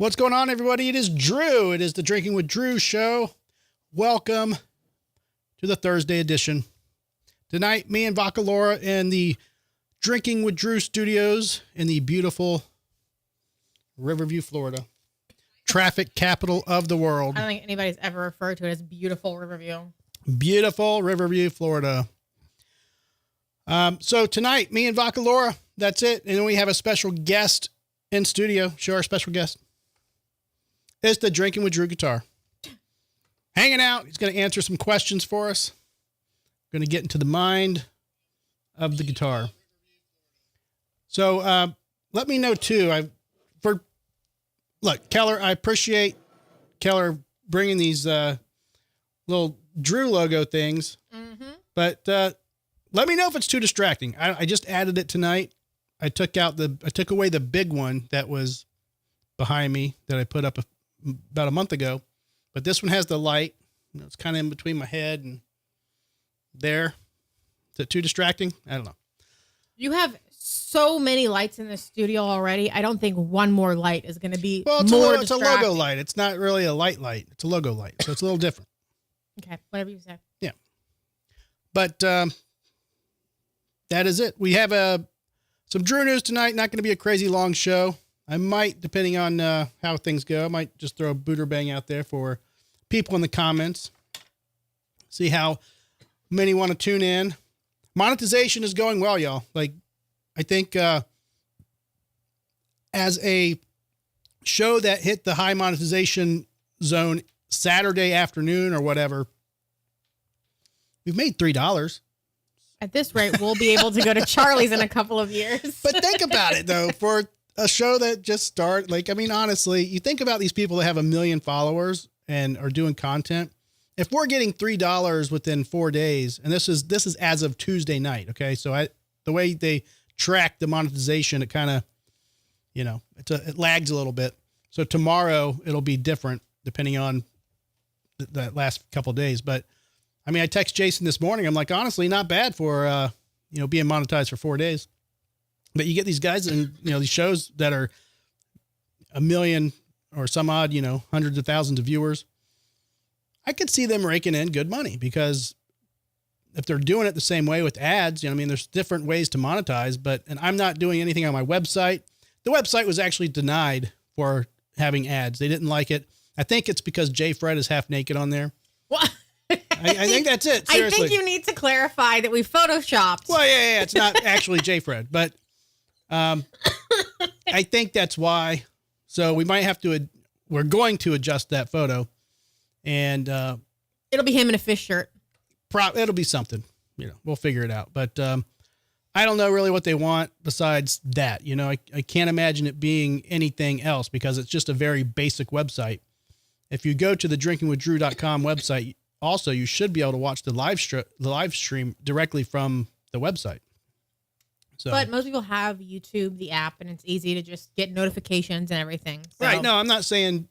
What's going on, everybody? It is Drew. It is the Drinking with Drew show. Welcome to the Thursday edition. Tonight, me and Vodka Laura in the Drinking with Drew studios in the beautiful Riverview, Florida. Traffic capital of the world. I don't think anybody's ever referred to it as beautiful Riverview. Beautiful Riverview, Florida. So tonight, me and Vodka Laura, that's it. And then we have a special guest in studio. Show our special guest. It's the Drinking with Drew guitar. Hanging out. He's going to answer some questions for us. Going to get into the mind of the guitar. So let me know too. Look, Keller, I appreciate Keller bringing these little Drew logo things. Mm-hmm. But let me know if it's too distracting. I just added it tonight. I took away the big one that was behind me that I put up about a month ago. But this one has the light. It's kind of in between my head and there. Is it too distracting? I don't know. You have so many lights in the studio already. I don't think one more light is going to be it's more it's a logo light. It's not really a light. It's a logo light. So it's a little different. Okay, whatever you say. Yeah. But that is it. We have some Drew news tonight. Not going to be a crazy long show. I might, depending on how things go, I might just throw a Buderbang out there for people in the comments. See how many want to tune in. Monetization is going well, y'all. Like, I think as a show that hit the high monetization zone Saturday afternoon or whatever, we've made $3. At this rate, we'll be able to go to Charlie's in a couple of years. But think about it, though, for a show that just started. Like, I mean, honestly, you think about these people that have 1 million followers and are doing content. If we're getting $3 within 4 days, and this is as of Tuesday night, okay? So the way they track the monetization, it kind of, it lags a little bit. So tomorrow it'll be different depending on the last couple of days. But I mean, I text Jason this morning. I'm like, honestly, not bad for, being monetized for 4 days. But you get these guys and, these shows that are 1 million or some odd, hundreds of thousands of viewers. I could see them raking in good money because if they're doing it the same way with ads, there's different ways to monetize, and I'm not doing anything on my website. The website was actually denied for having ads. They didn't like it. I think it's because Jay Fred is half naked on there. What? I think that's it. Seriously. I think you need to clarify that we photoshopped. Well, yeah. It's not actually Jay Fred, but I think that's why. So we might have to, we're going to adjust that photo, and it'll be him in a fish shirt. It'll be something, we'll figure it out. But I don't know really what they want besides that. I can't imagine it being anything else because it's just a very basic website. If you go to the drinkingwithdrew.com website, also you should be able to watch the live stream directly from the website. So, but most people have YouTube, the app, and it's easy to just get notifications and everything. So. Right. No, I'm not saying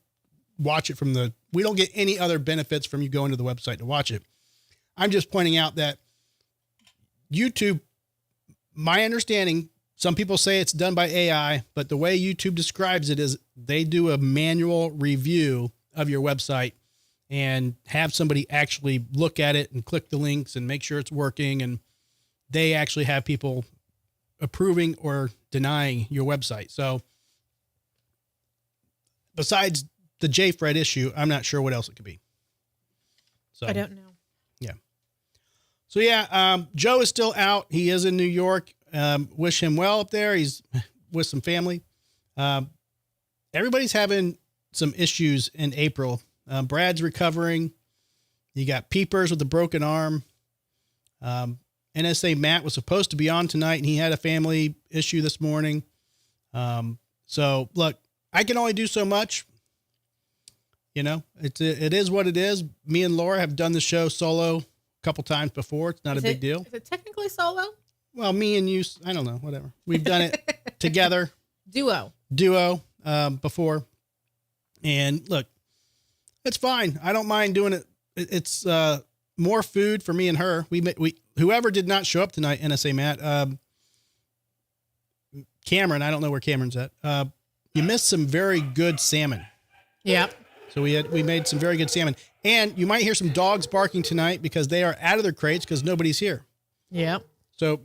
watch it from we don't get any other benefits from you going to the website to watch it. I'm just pointing out that YouTube, my understanding, some people say it's done by AI, but the way YouTube describes it is they do a manual review of your website and have somebody actually look at it and click the links and make sure it's working. And they actually have people approving or denying your website. So besides the JFred issue, I'm not sure what else it could be. So I don't know. Yeah. So yeah, Joe is still out. He is in New York. Wish him well up there. He's with some family. Everybody's having some issues in April. Brad's recovering. You got Peepers with a broken arm. NSA Matt was supposed to be on tonight, and he had a family issue this morning. So look, I can only do so much. It is what it is. Me and Laura have done the show solo a couple times before. It's not a big deal. Is it technically solo? Well, me and you, I don't know, whatever. We've done it together. Duo before. And look, it's fine. I don't mind doing it. It's more food for me and her. We whoever did not show up tonight, NSA Matt, Cameron, I don't know where Cameron's at. you missed some very good salmon. Yep. So we made some very good salmon. And you might hear some dogs barking tonight because they are out of their crates because nobody's here. Yep. So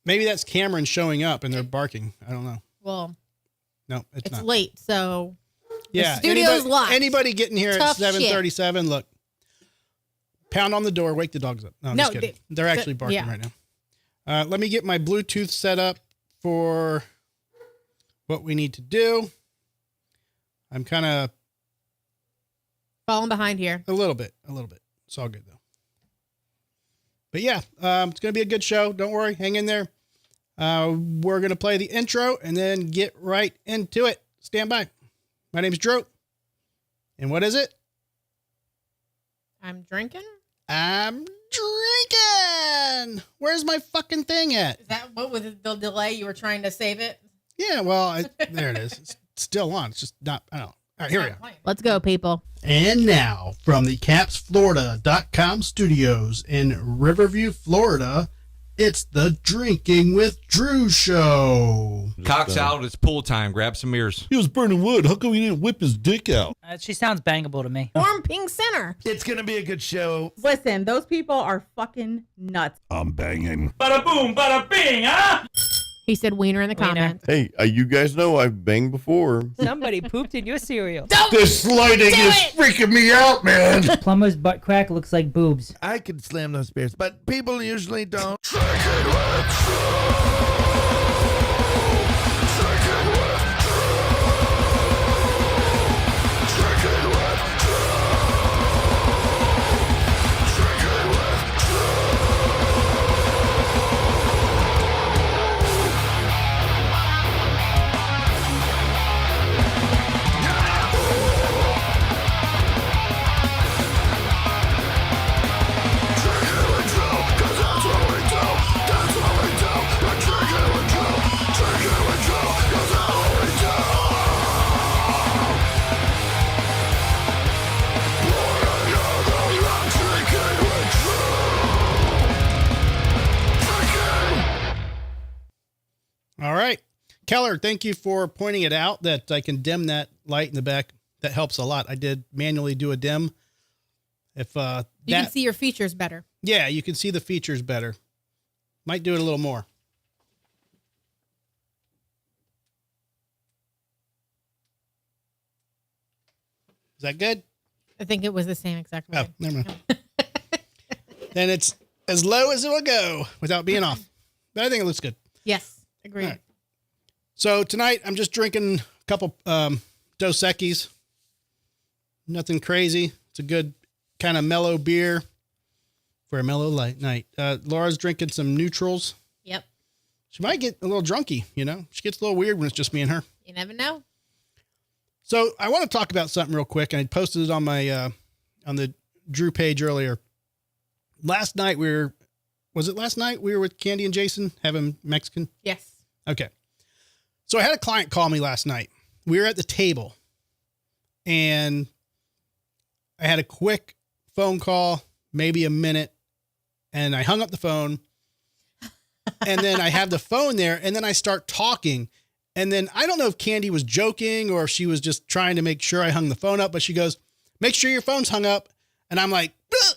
maybe that's Cameron showing up and they're barking. I don't know. Well, no, it's not. It's late, so yeah. the studio's locked. Anybody getting here Tough at 7:37, look, pound on the door, wake the dogs up. No, I'm just kidding. They're actually barking right now. Let me get my Bluetooth set up for what we need to do. I'm kind of falling behind here. a little bit. It's all good though. But yeah, it's going to be a good show. Don't worry. Hang in there. We're going to play the intro and then get right into it. Stand by. My name's Drew. And what is it? I'm drinking. Where's my fucking thing at? Is that what was the delay? You were trying to save it? Yeah, well, there it is. It's still on. It's just not, I don't know. All right, here we go. Let's go, people. And now, from the CapsFlorida.com studios in Riverview, Florida, it's the Drinking with Drew show. Cock's out. It's pool time. Grab some beers. He was burning wood. How come he didn't whip his dick out? She sounds bangable to me. Warm Pink Center. It's going to be a good show. Listen, those people are fucking nuts. I'm banging. Bada boom, bada bing, huh? He said wiener in the comments. Hey, you guys know I've banged before. Somebody pooped in your cereal. This lighting is freaking me out, man. Plumber's butt crack looks like boobs. I can slam those beers, but people usually don't. All right. Keller, thank you for pointing it out that I can dim that light in the back. That helps a lot. I did manually do a dim. If You can see your features better. Yeah, you can see the features better. Might do it a little more. Is that good? I think it was the same exact way. Oh, never mind. Then it's as low as it will go without being off. But I think it looks good. Yes, agreed. All right. So tonight I'm just drinking a couple Dos Equis. Nothing crazy. It's a good kind of mellow beer for a mellow light night. Laura's drinking some neutrals. Yep. She might get a little drunky, you know. She gets a little weird when it's just me and her. You never know. So I want to talk about something real quick. And I posted it on my on the Drew page earlier. Last night was it last night we were with Candy and Jason having Mexican? Yes. Okay. So I had a client call me last night. We were at the table and I had a quick phone call, maybe a minute, and I hung up the phone. And then I have the phone there and then I start talking. And then I don't know if Candy was joking or if she was just trying to make sure I hung the phone up, but she goes, "Make sure your phone's hung up." And I'm like,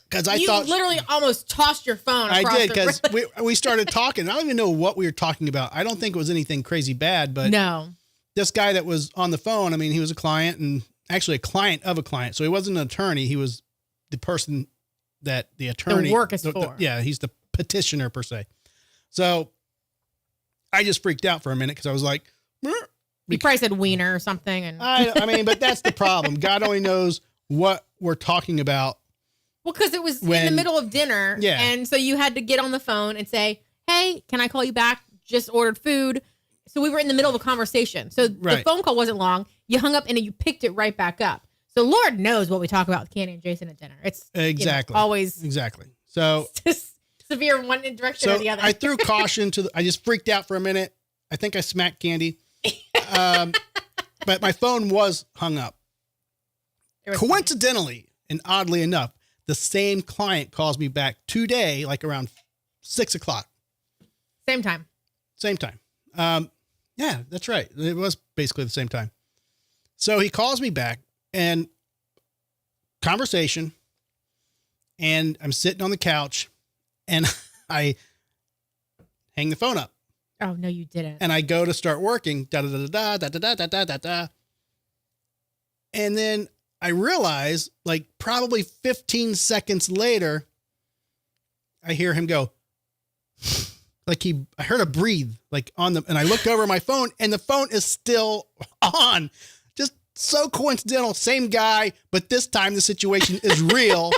because I thought you literally almost tossed your phone across I did, the because room. we started talking. I don't even know what we were talking about. I don't think it was anything crazy bad, but No. this guy that was on the phone, I mean, he was a client and actually a client of a client. So he wasn't an attorney. He was the person that the attorney. The work is for. Yeah, he's the petitioner per se. So I just freaked out for a minute because I was like, You probably said wiener or something. And I mean, but that's the problem. God only knows what we're talking about. Well, because it was in the middle of dinner. Yeah. And so you had to get on the phone and say, "Hey, can I call you back? Just ordered food." So we were in the middle of a conversation. So the phone call wasn't long. You hung up and then you picked it right back up. So Lord knows what we talk about with Candy and Jason at dinner. It's exactly always exactly. So severe in one direction or the other. I threw caution to I just freaked out for a minute. I think I smacked Candy. But my phone was hung up. Coincidentally and oddly enough, the same client calls me back today, like around 6 o'clock. Same time. Same time. Yeah, that's right. It was basically the same time. So he calls me back and conversation, and I'm sitting on the couch and I hang the phone up. Oh, no, you didn't. And I go to start working. Da da da da da da da da da da. And then I realize, like, probably 15 seconds later, I hear him go, like I heard a breathe, like and I looked over at my phone and the phone is still on. Just so coincidental. Same guy, but this time the situation is real,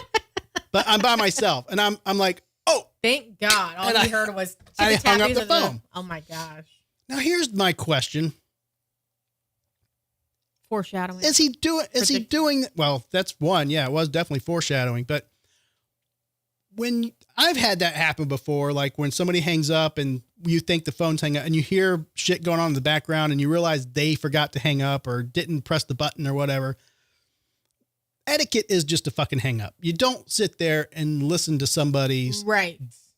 but I'm by myself. And I'm like, oh, thank God. All you heard was I hung up the phone. Oh my gosh. Now here's my question. Foreshadowing. Is he doing, well, that's one. Yeah, it was definitely foreshadowing, but when I've had that happen before, like when somebody hangs up and you think the phone's hanging up and you hear shit going on in the background and you realize they forgot to hang up or didn't press the button or whatever. Etiquette is just to fucking hang up. You don't sit there and listen to somebody's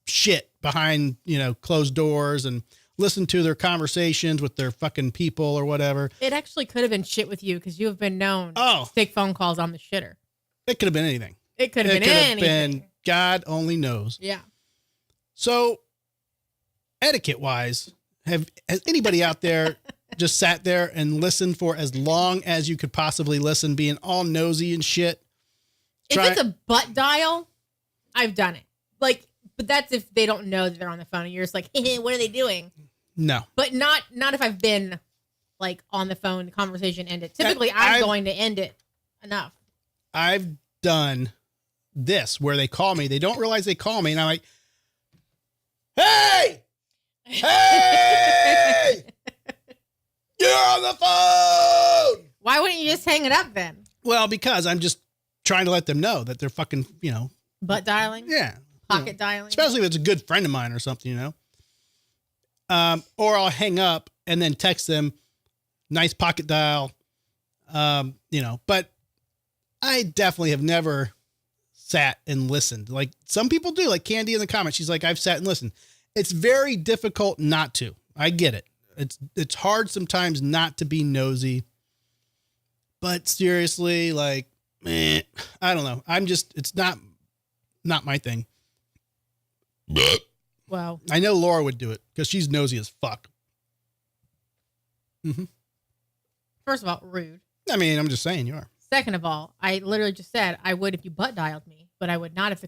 shit behind, closed doors and listen to their conversations with their fucking people or whatever. It actually could have been shit with you because you have been known to take phone calls on the shitter. It could have been anything. It could have been anything. God only knows. Yeah. So, etiquette-wise, has anybody out there just sat there and listened for as long as you could possibly listen, being all nosy and shit? If it's a butt dial, I've done it. Like, but that's if they don't know that they're on the phone and you're just like, hey, what are they doing? No. But not if I've been like on the phone, the conversation ended. Typically, I'm going to end it enough. I've done this where they call me. They don't realize they call me. And I'm like, hey, you're on the phone. Why wouldn't you just hang it up then? Well, because I'm just trying to let them know that they're fucking, butt dialing. Yeah. Pocket dialing. Especially if it's a good friend of mine or something, or I'll hang up and then text them, nice pocket dial, but I definitely have never sat and listened. Like some people do, like Candy in the comments. She's like, I've sat and listened. It's very difficult not to. I get it. It's hard sometimes not to be nosy, but seriously, like, I don't know. It's not my thing. Wow. I know Laura would do it because she's nosy as fuck. Mm-hmm. First of all, rude. I mean, I'm just saying you are. Second of all, I literally just said I would if you butt dialed me, but I would not if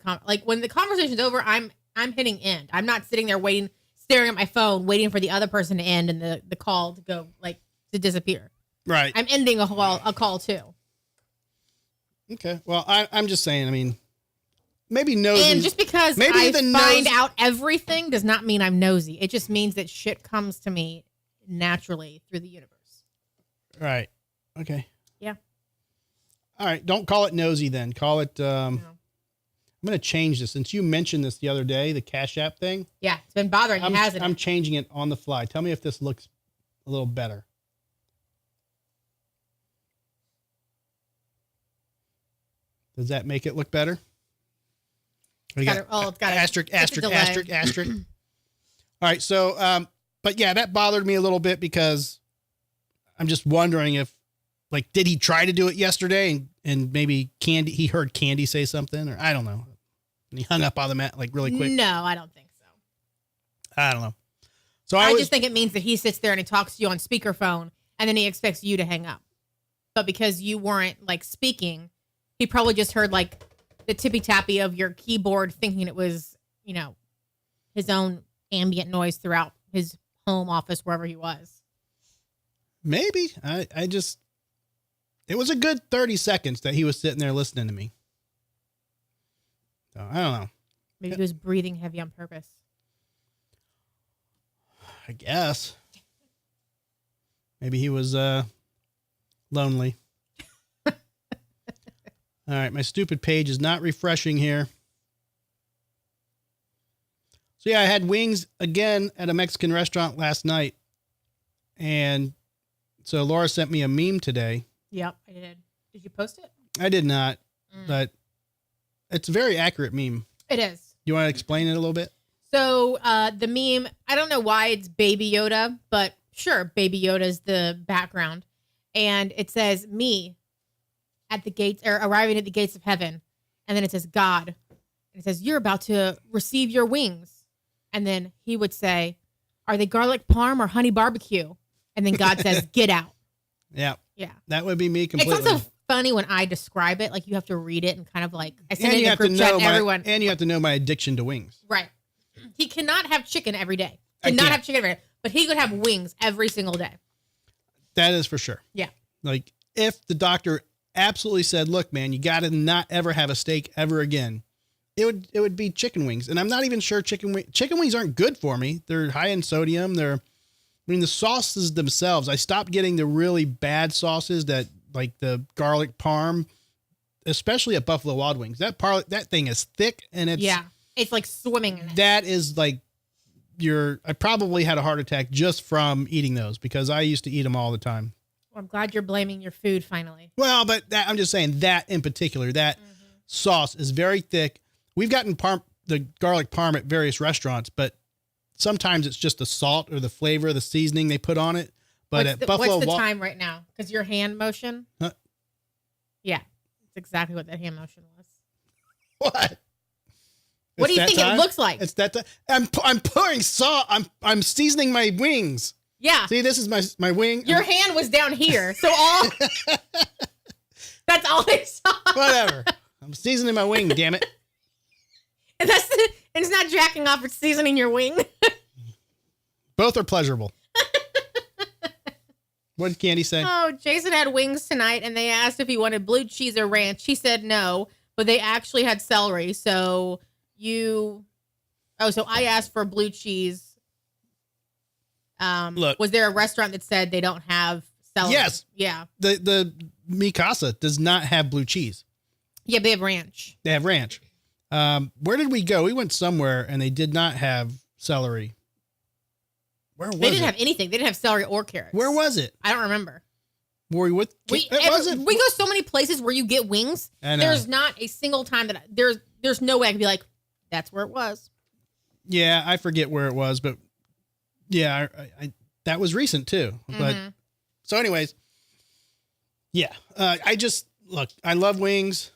when the conversation's over, I'm hitting end. I'm not sitting there waiting, staring at my phone, waiting for the other person to end and the call to go to disappear. Right. I'm ending a call too. Okay. Well, I'm just saying. I mean, maybe nosy. And just because I find out everything does not mean I'm nosy. It just means that shit comes to me naturally through the universe. Right. Okay. Yeah. All right. Don't call it nosy then. Call it. I'm going to change this since you mentioned this the other day, the Cash App thing. Yeah, it's been bothering you, hasn't it? I'm changing it on the fly. Tell me if this looks a little better. Does that make it look better? It's got asterisk. All right. So, but yeah, that bothered me a little bit because I'm just wondering if, did he try to do it yesterday and maybe he heard Candy say something, or I don't know. And he hung up on the mat really quick. No, I don't think so. I don't know. So I just think it means that he sits there and he talks to you on speakerphone and then he expects you to hang up. But because you weren't speaking, he probably just heard the tippy tappy of your keyboard, thinking it was, his own ambient noise throughout his home office, wherever he was. Maybe it was a good 30 seconds that he was sitting there listening to me. So I don't know. Maybe he was breathing heavy on purpose. I guess. Maybe he was lonely. All right, my stupid page is not refreshing here. So yeah, I had wings again at a Mexican restaurant last night. And so Laura sent me a meme today. Yep, I did. Did you post it? I did not, but it's a very accurate meme. It is. You want to explain it a little bit? So the meme, I don't know why it's Baby Yoda, but Sure, Baby Yoda's the background. And it says me at the gates, or arriving at the gates of heaven. And then it says God. And it says, you're about to receive your wings. And then he would say, are they garlic parm or honey barbecue? And then God says, get out. Yeah. Yeah. That would be me completely. It's also funny when I describe it. Like, you have to read it and kind of like, I send and it you in have the to group chat know and everyone. and you have to know my addiction to wings. Right. He cannot have chicken every day. I Cannot can't. have chicken every day. But he could have wings every single day. That is for sure. Yeah. Like, if the doctor absolutely said, look, man, you got to not ever have a steak ever again, it would be chicken wings. And I'm not even sure chicken wings aren't good for me. They're high in sodium. The sauces themselves, I stopped getting the really bad sauces that, like the garlic parm, especially at Buffalo Wild Wings. That thing is thick, and it's like swimming in it. That is like I probably had a heart attack just from eating those, because I used to eat them all the time. Well, I'm glad you're blaming your food finally. Well, but I'm just saying that in particular, that sauce is very thick. We've gotten the garlic parm at various restaurants, but sometimes it's just the salt or the flavor, the seasoning they put on it. But Buffalo, what's the time right now? Because your hand motion. Huh? Yeah, it's exactly what that hand motion was. What? What do you think it looks like? It's that time. I'm pouring salt. I'm seasoning my wings. Yeah. See, this is my wing. Your hand was down here, so that's all I saw. Whatever. I'm seasoning my wing. Damn it. And it's not jacking off. It's seasoning your wing. Both are pleasurable. What did Candy say? Oh, Jason had wings tonight, and they asked if he wanted blue cheese or ranch. He said no, but they actually had celery. So I asked for blue cheese. Look, was there a restaurant that said they don't have celery? Yes. Yeah. The Mikasa does not have blue cheese. Yeah, they have ranch. They have ranch. Where did we go? We went somewhere and they did not have celery. Where was it? They didn't have anything. They didn't have celery or carrots. Where was it? I don't remember. Were we with? We go so many places where you get wings. There's not a single time that there's no way I can be like, that's where it was. Yeah, I forget where it was, but yeah, I that was recent too. But so, anyways, yeah, I love wings.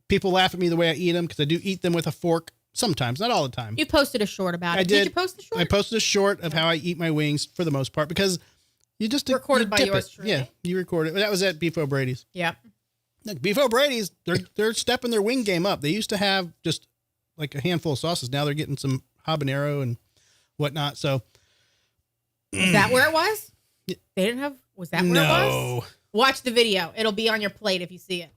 People laugh at me the way I eat them because I do eat them with a fork sometimes, not all the time. You posted a short about it. Did you post the short? I posted a short of how I eat my wings for the most part, because you just recorded by yours truly. Yeah, you recorded. That was at Beef O'Brady's. Yeah. Look, Beef O'Brady's, they're stepping their wing game up. They used to have just like a handful of sauces. Now they're getting some habanero and whatnot. So is that where it was? They didn't have. Was that where it was? Watch the video. It'll be on your plate if you see it.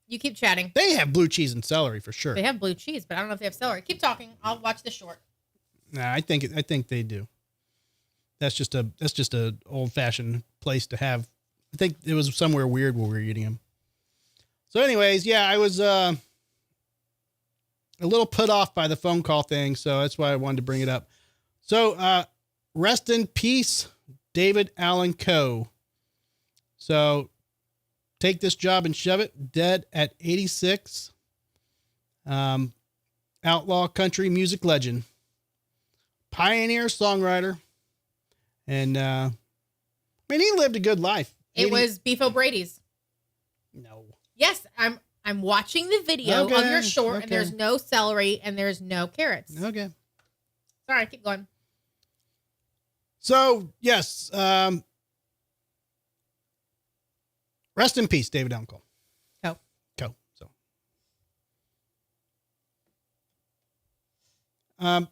You keep chatting. They have blue cheese and celery for sure. They have blue cheese, but I don't know if they have celery. Keep talking. I'll watch the short. Nah, I think they do. That's just a old fashioned place to have. I think it was somewhere weird where we were eating them. So, anyways, yeah, I was a little put off by the phone call thing, so that's why I wanted to bring it up. So, rest in peace, David Allen Coe. So, take this job and shove it. Dead at 86. Outlaw country music legend. Pioneer songwriter. And, he lived a good life. It was Beef O'Brady's. No. Yes, I'm watching the video of your short, and there's no celery and there's no carrots. Okay. Sorry, keep going. So, yes. Rest in peace, David Allen Coe. Coe. So, a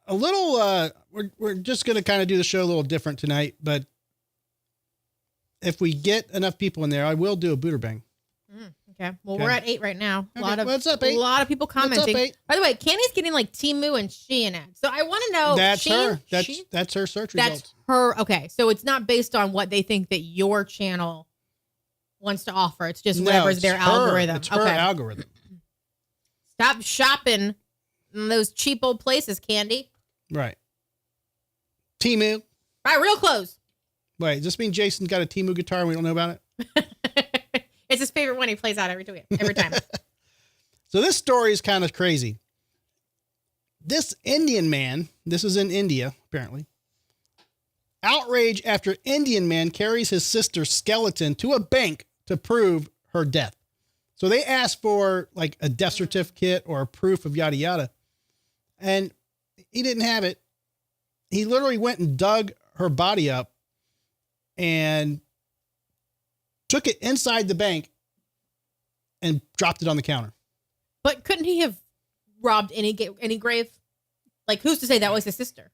little. We're just going to kind of do the show a little different tonight, but if we get enough people in there, I will do a Buderbang. Okay. Well, we're at 8 right now. What's up, 8? A lot of people commenting. What's up, 8? By the way, Candy's getting like Timu and Shein ads. So I want to know. That's her. That's her search results. That's her. Okay. So it's not based on what they think that your channel wants to offer. It's just whatever's their algorithm. It's her algorithm. Stop shopping in those cheap old places, Candy. Right. Timu. Buy real clothes. Wait, does this mean Jason's got a Timu guitar and we don't know about it? It's his favorite one. He plays out every time. So this story is kind of crazy. This Indian man, this is in India, apparently. Outrage after Indian man carries his sister's skeleton to a bank to prove her death. So they asked for like a death certificate or a proof of yada yada. And he didn't have it. He literally went and dug her body up and took it inside the bank and dropped it on the counter. But couldn't he have robbed any grave? Like, who's to say that was his sister?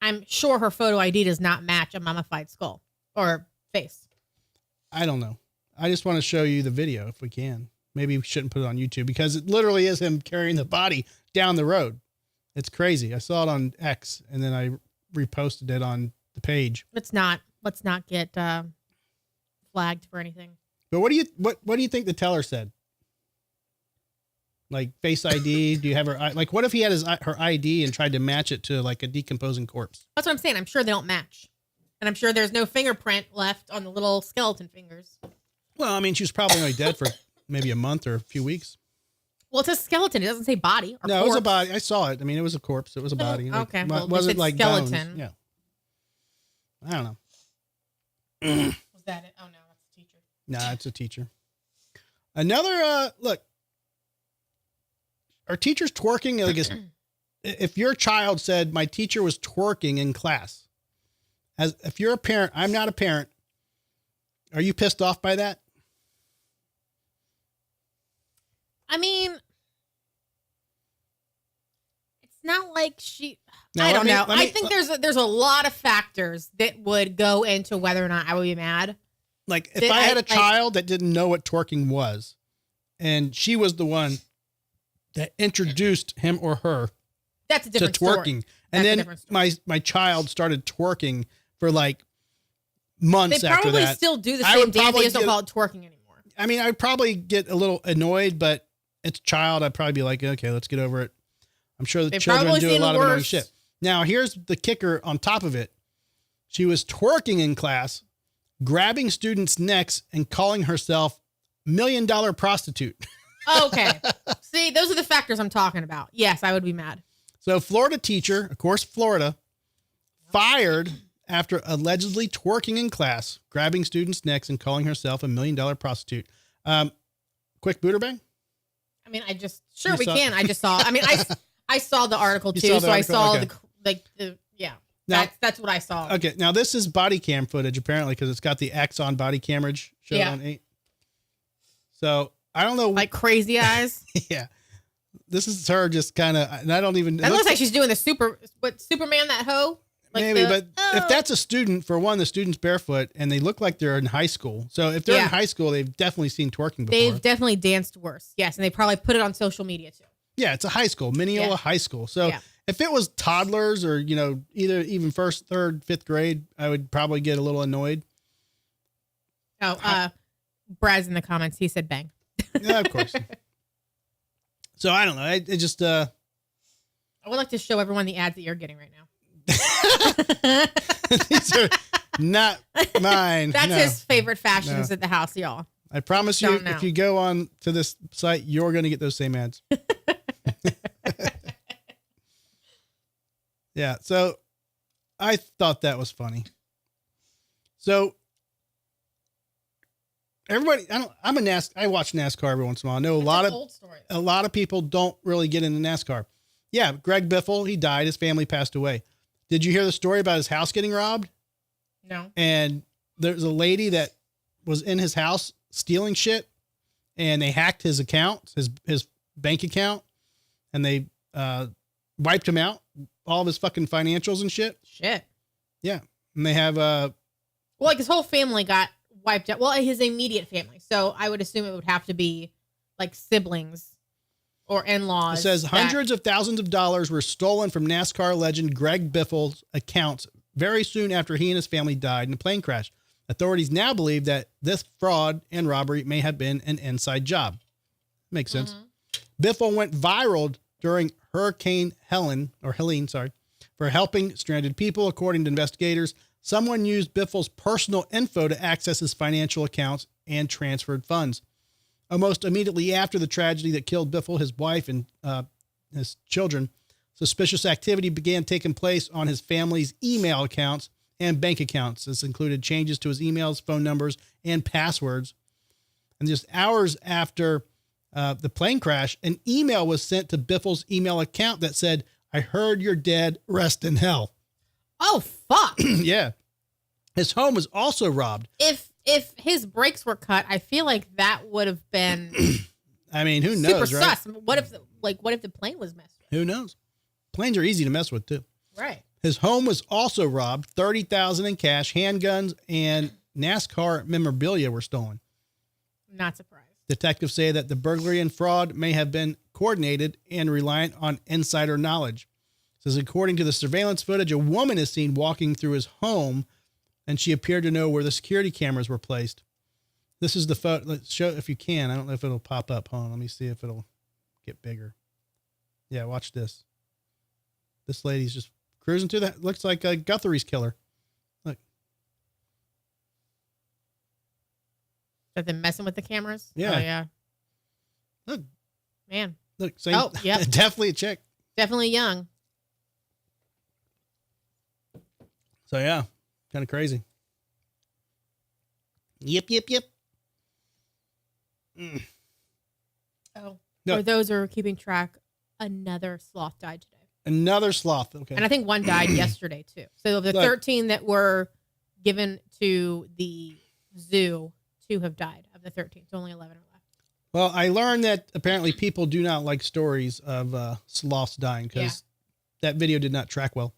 I'm sure her photo ID does not match a mummified skull or face. I don't know. I just want to show you the video if we can. Maybe we shouldn't put it on YouTube because it literally is him carrying the body down the road. It's crazy. I saw it on X and then I reposted it on the page. Let's not get flagged for anything. But what do you think the teller said? Like Face ID? Do you have her? Like, what if he had her ID and tried to match it to like a decomposing corpse? That's what I'm saying. I'm sure they don't match, and I'm sure there's no fingerprint left on the little skeleton fingers. Well, I mean, she was probably only dead for maybe a month or a few weeks. Well, it's a skeleton. It doesn't say body. Or No, corpse. it was a body. I saw it. I mean, it was a corpse. It was a body. Like, Okay, well, was if it it's like skeleton. bones? Yeah. I don't know. Was that it? Oh no, that's the teacher. Nah, it's a teacher. Another look. Are teachers twerking? Like, if your child said my teacher was twerking in class, if you're a parent, I'm not a parent. Are you pissed off by that? I mean, it's not like she. Now, I don't know. let me- I think there's a lot of factors that would go into whether or not I would be mad. Like, if I had a child that didn't know what twerking was, and she was the one that introduced him or her That's a to different twerking, story. and That's a then different story. my child started twerking for like months They after probably that. still do the I same would dance. probably They just don't get- call it twerking anymore. I mean, I'd probably get a little annoyed, but it's a child. I'd probably be like, okay, let's get over it. I'm sure the They've children probably do a seen lot of annoying worse. shit. Now, here's the kicker on top of it. She was twerking in class, grabbing students' necks and calling herself $1 million prostitute. Okay. See, those are the factors I'm talking about. Yes, I would be mad. So Florida teacher, of course, Florida, fired after allegedly twerking in class, grabbing students' necks and calling herself $1 million prostitute. Quick Buderbang? I mean, we saw- can. I just saw. I mean, I saw the article You too, saw the so I article? saw Okay. yeah. Now- That's what I saw. Okay, now this is body cam footage apparently because it's got the Axon body camera showed Yeah. on 8. So I don't know. Like crazy eyes. Yeah, this is her just kind of, and I don't even. That looks like she's doing the Superman that hoe. Like maybe, the- but oh. if that's a student, for one, the student's barefoot and they look like they're in high school. So if they're in Yeah. high school, they've definitely seen twerking before. They've definitely danced worse. Yes, and they probably put it on social media too. Yeah, it's a high school, Mineola Yeah. High School. So Yeah. if it was toddlers or, even first, third, fifth grade, I would probably get a little annoyed. Oh, Brad's in the comments. He said bang. Yeah, of course. So I don't know. It just, I would like to show everyone the ads that you're getting right now. these are not mine. That's No. his favorite fashions No. at the house, y'all. I promise you, Don't know. if you go on to this site, you're going to get those same ads. Yeah. So I thought that was funny. So everybody, I watch NASCAR every once in a while. I know Old story. a lot of people don't really get into NASCAR. Yeah. Greg Biffle, he died. His family passed away. Did you hear the story about his house getting robbed? No. And there's a lady that was in his house stealing shit, and they hacked his account, his bank account, and they wiped him out, all of his fucking financials and shit. Shit. Yeah. And they have Well, like his whole family got wiped out. Well, his immediate family. So I would assume it would have to be like siblings or in-laws. it says that- hundreds of thousands of dollars were stolen from NASCAR legend Greg Biffle's accounts very soon after he and his family died in a plane crash. Authorities now believe that this fraud and robbery may have been an inside job. Makes sense. Biffle went viral during Hurricane Helene, for helping stranded people. According to investigators, someone used Biffle's personal info to access his financial accounts and transferred funds. Almost immediately after the tragedy that killed Biffle, his wife, and his children, suspicious activity began taking place on his family's email accounts, and bank accounts. This included changes to his emails, phone numbers, and passwords. And just hours after the plane crash, an email was sent to Biffle's email account that said, "I heard you're dead. Rest in hell." Oh, fuck. Yeah. His home was also robbed. If his brakes were cut, I feel like that would have been I mean, who knows, super right? sus. What if the plane was messed with? Who knows? Planes are easy to mess with, too. Right. His home was also robbed. $30,000 in cash, handguns, and NASCAR memorabilia were stolen. Not surprised. Detectives say that the burglary and fraud may have been coordinated and reliant on insider knowledge. It says, according to the surveillance footage, a woman is seen walking through his home, and she appeared to know where the security cameras were placed. This is the photo. Let's show if you can. I don't know if it'll pop up. Hold on. Let me see if it'll get bigger. Yeah, watch this. This lady's just cruising through that. Looks like a Guthrie's killer. Look. That they're messing with the cameras? Yeah. Oh, yeah. Look. Man. Look. Same, Oh, yep. Definitely a chick. Definitely young. So, yeah. Kind of crazy. Yep. Mm. Oh. No. For those who are keeping track, another sloth died today. Another sloth. Okay. And I think one died yesterday, too. So of the Look. 13 that were given to the zoo, 2 have died of the 13. So only 11 are left. Well, I learned that apparently people do not like stories of sloths dying because that video did not track well.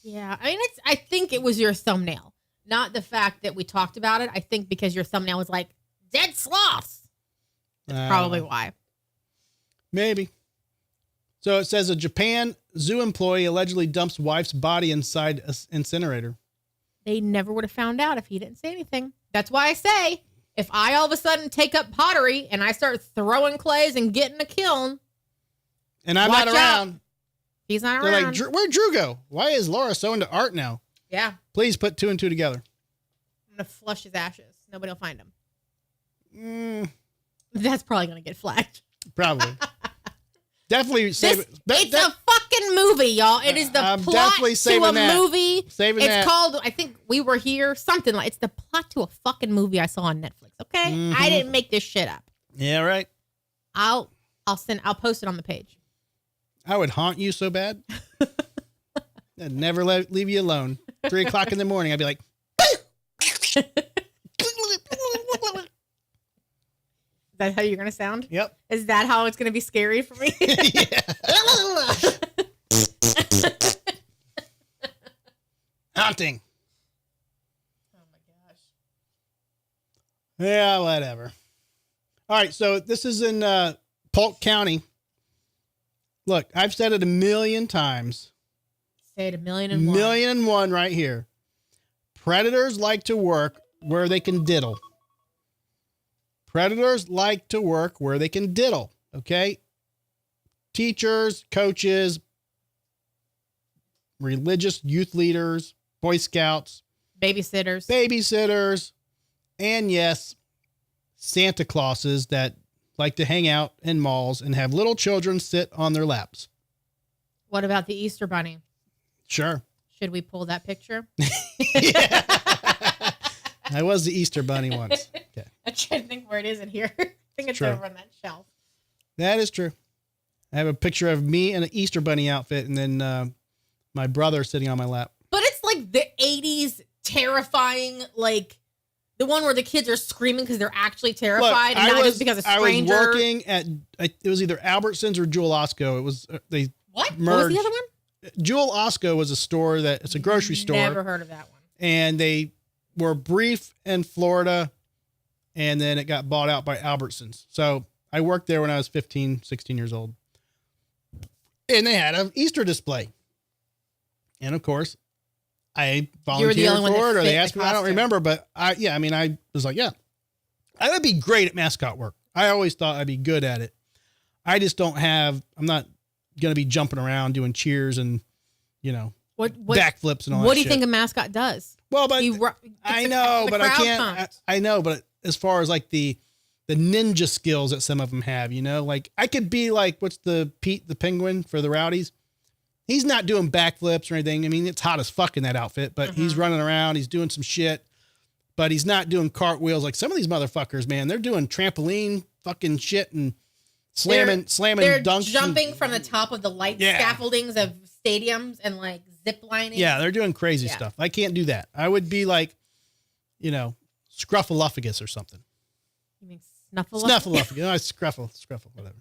Yeah. I mean, I think it was your thumbnail, not the fact that we talked about it. I think because your thumbnail was like, dead sloths. That's probably why. Maybe. So it says a Japan zoo employee allegedly dumps wife's body inside an incinerator. They never would have found out if he didn't say anything. That's why I say, if I all of a sudden take up pottery and I start throwing clays and getting a kiln, And I'm Watch not around. he's not They're around. like, where'd Drew go? Why is Laura so into art now? Yeah. Please put 2 and 2 together. I'm going to flush his ashes. Nobody will find him. Mm, That's probably going to get flagged. probably. Definitely save it. It's a fucking movie, y'all. It is the I'm plot definitely to saving a that. movie. Saving It's that. called, I think We Were Here, something like. It's the plot to a fucking movie I saw on Netflix. Okay, Mhm. I didn't make this shit up. Yeah, right. I'll post it on the page. I would haunt you so bad. I'd never leave you alone. 3 o'clock in the morning, I'd be like, Is that how you're gonna sound? yep. Is that how it's gonna be scary for me? Haunting. Oh my gosh. Yeah, whatever. All right, so this is in Polk County. Look, I've said it a million times. Say it a million and one. Million and one right here. Predators like to work where they can diddle. Predators like to work where they can diddle, okay? Teachers, coaches, religious youth leaders, Boy Scouts, babysitters, and yes, Santa Clauses that like to hang out in malls and have little children sit on their laps. What about the Easter Bunny? Sure. Should we pull that picture? Yeah. I was the Easter Bunny once. Okay. I'm trying to think where it is in here. I think it's True. over on that shelf. That is true. I have a picture of me in an Easter Bunny outfit and then my brother sitting on my lap. But it's like the 80s terrifying, like the one where the kids are screaming because they're actually terrified and not just because a stranger. I was working at, it was either Albertsons or Jewel Osco. It was, they What? merged. What was the other one? Jewel Osco was a store that, it's a grocery store. Never heard of that one. And they were brief in Florida and then it got bought out by Albertsons. So I worked there when I was 15, 16 years old. And they had an Easter display. And of course, I volunteered for it, or they asked me. I don't remember, but I was like, yeah, I would be great at mascot work. I always thought I'd be good at it. I just don't have. I'm not going to be jumping around doing cheers and, What backflips and all that. What do you shit. think a mascot does? Well, but I know, but I can't. I know, but as far as like the ninja skills that some of them have, like I could be like, what's the Pete the Penguin for the Rowdies? He's not doing backflips or anything. I mean, it's hot as fuck in that outfit, but he's running around. He's doing some shit, but he's not doing cartwheels like some of these motherfuckers, man. They're doing trampoline fucking shit and slamming They're dunks. jumping from the top of the light scaffoldings of stadiums and like zip lining. Yeah, they're doing crazy stuff. I can't do that. I would be like, Scruffaluffagus or something. You mean Snuffleupagus? Snuffleupagus. No, Scruffle, whatever.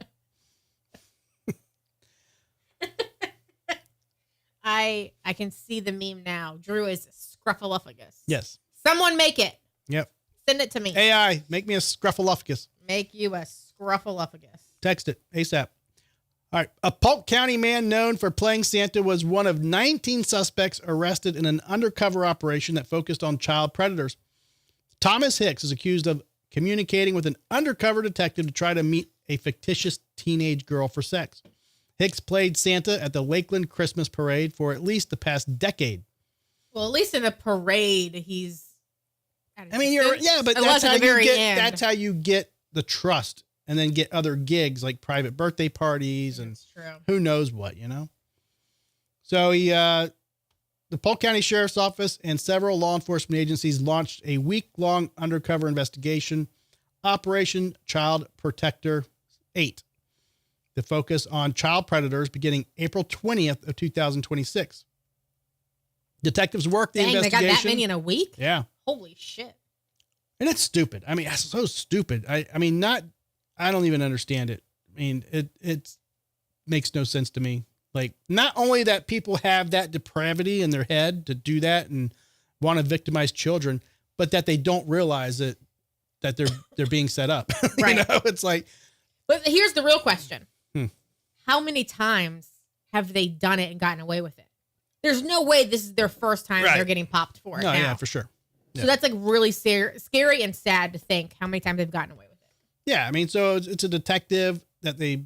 I can see the meme now. Drew is Scruffaluffagus. Yes. Someone make it. Yep. Send it to me. AI, make me a Scruffaluffagus. Make you a Scruffaluffagus. Text it ASAP. All right. A Polk County man known for playing Santa was one of 19 suspects arrested in an undercover operation that focused on child predators. Thomas Hicks is accused of communicating with an undercover detective to try to meet a fictitious teenage girl for sex. Hicks played Santa at the Lakeland Christmas Parade for at least the past decade. Well, at least in a parade, he's. But that's how that's how you get the trust, and then get other gigs like private birthday parties and who knows what, So the Polk County Sheriff's Office and several law enforcement agencies launched a week-long undercover investigation, Operation Child Protector 8. The focus on child predators beginning April 20th of 2026. Detectives worked the investigation. They got that many in a week? Yeah. Holy shit. And it's stupid. I mean, it's so stupid. I don't even understand it. I mean, it makes no sense to me. Like, not only that people have that depravity in their head to do that and want to victimize children, but that they don't realize that they're being set up. Right. It's like. But here's the real question. How many times have they done it and gotten away with it? There's no way this is their first time they're getting popped for it now. Yeah, for sure. So that's like really scary and sad to think how many times they've gotten away with it. Yeah, I mean, so it's a detective that they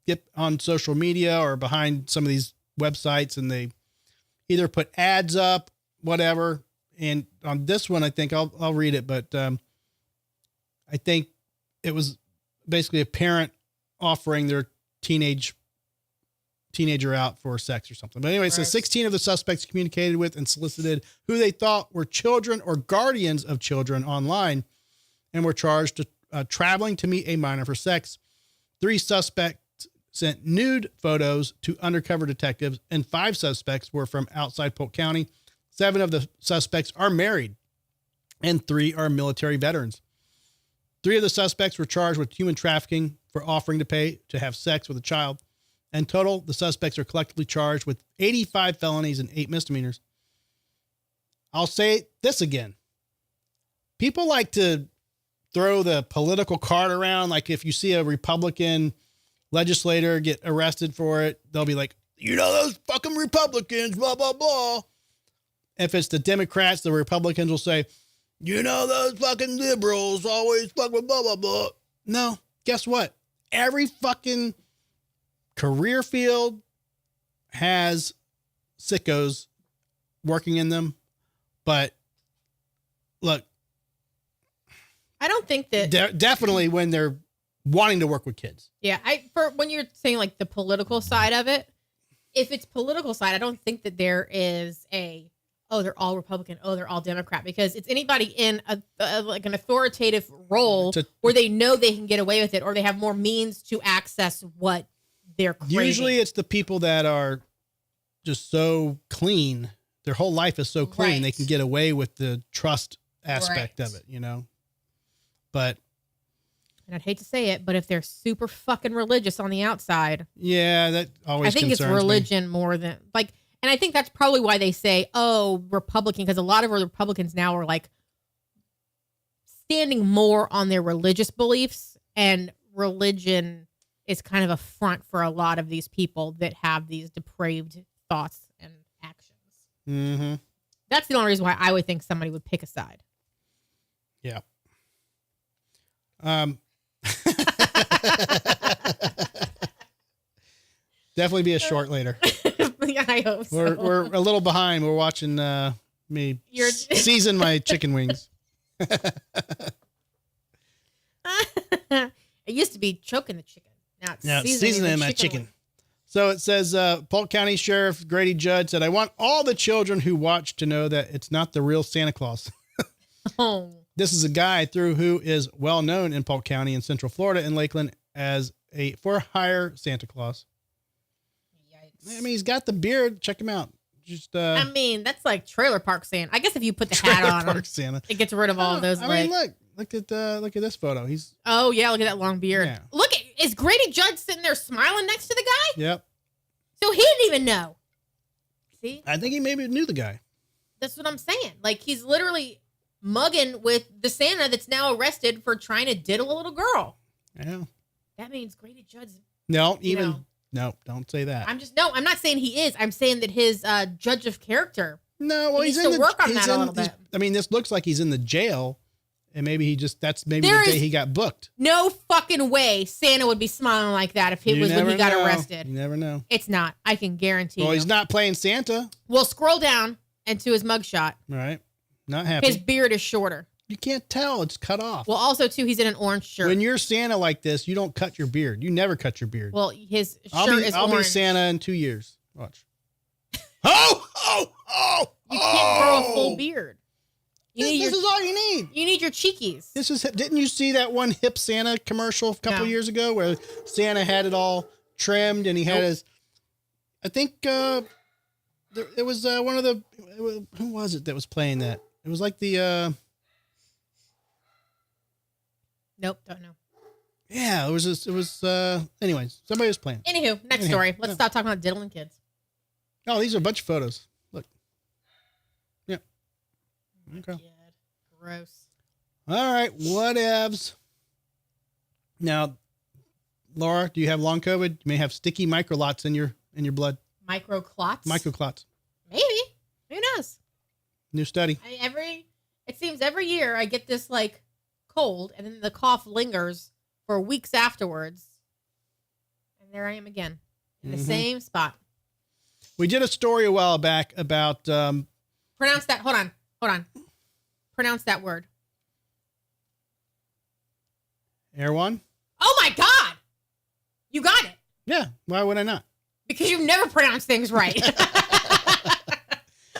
get on social media or behind some of these websites, and they either put ads up, whatever. And on this one, I think I'll read it, but I think it was basically a parent offering their teenager out for sex or something. But anyway, so 16 of the suspects communicated with and solicited who they thought were children or guardians of children online and were charged to traveling to meet a minor for sex. 3 suspects sent nude photos to undercover detectives, and 5 suspects were from outside Polk County. 7 of the suspects are married, and 3 are military veterans. 3 of the suspects were charged with human trafficking for offering to pay to have sex with a child. In total, the suspects are collectively charged with 85 felonies and 8 misdemeanors. I'll say this again. People like to throw the political card around. Like if you see a Republican legislator get arrested for it, they'll be like, those fucking Republicans, blah, blah, blah. If it's the Democrats, the Republicans will say, those fucking liberals always fuck with blah, blah, blah. No, guess what? Every fucking career field has sickos working in them. But look, I don't think that definitely when they're wanting to work with kids. Yeah. When you're saying like the political side of it, if it's political side, I don't think that there is they're all Republican, they're all Democrat, because it's anybody in like an authoritative role where they know they can get away with it, or they have more means to access what they're craving. Usually it's the people that are just so clean. Their whole life is so clean. They can get away with the trust aspect of it, But. And I'd hate to say it, but if they're super fucking religious on the outside. Yeah, that always I think it's religion more than and I think that's probably why they say, Republican, because a lot of Republicans now are like standing more on their religious beliefs, and religion is kind of a front for a lot of these people that have these depraved thoughts and actions. Mm-hmm. That's the only reason why I would think somebody would pick a side. Yeah. Definitely be a short later. Yeah, I hope so. We're a little behind. We're watching me season my chicken wings. It used to be choking the chicken. Now it's seasoning my chicken. So it says, Polk County Sheriff Grady Judd said, I want all the children who watch to know that it's not the real Santa Claus. Oh. This is a guy who is well known in Polk County in Central Florida and Lakeland as a for-hire Santa Claus. Yikes. I mean, he's got the beard. Check him out. Just I mean, that's like Trailer Park Santa. I guess if you put the hat on him, Santa. it gets rid of all of those. I like, mean, look at this photo. He's oh yeah, look at that long beard. Yeah. Look at, is Grady Judd sitting there smiling next to the guy? yep. So he didn't even know. See, I think he maybe knew the guy. that's what I'm saying. Like he's literally mugging with the Santa that's now arrested for trying to diddle a little girl. Yeah. That means Grady Judd's. No, You even know. no. Don't say that. I'm not saying he is. I'm saying that his judge of character. No, well, He he's needs in to the, work on he's that a in- little he's- bit. I mean, this looks like he's in the jail, and maybe that's maybe There the day is- he got booked. No fucking way Santa would be smiling like that if it was when never he got know. arrested. You never know. It's not. I can guarantee Well, you. he's not playing Santa, Well, scroll down into his mugshot. right? Not happy. His beard is shorter. You can't tell; it's cut off. Well, also too, he's in an orange shirt. When you're Santa like this, you don't cut your beard. You never cut your beard. Well, his shirt I'll is be orange. Santa in 2 years. Watch. Oh! You can't grow a full beard. You need, This is all you need. you need your cheekies. This is. Didn't you see that one hip Santa commercial a couple No. years ago where Santa had it all trimmed and he had his? I think it was one of the. Who was it that was playing that? It was like the. Nope, don't know. Yeah, it was. It was. Anyways, somebody was playing. Anywho, next Anyhow, story. Let's yeah. stop talking about diddling kids. Oh, these are a bunch of photos. Look. Yep. Okay. Kid. Gross. All right. Whatevs. Now, Laura, do you have long COVID? You may have sticky microlots in your blood. Microclots? Microclots. Maybe. Who knows? New study. It seems every year I get this like cold and then the cough lingers for weeks afterwards. And there I am again in the Mhm. same spot. We did a story a while back about Pronounce that. Hold on. Pronounce that word. Erewhon. Oh my God. You got it. Yeah. Why would I not? Because you never pronounce things right.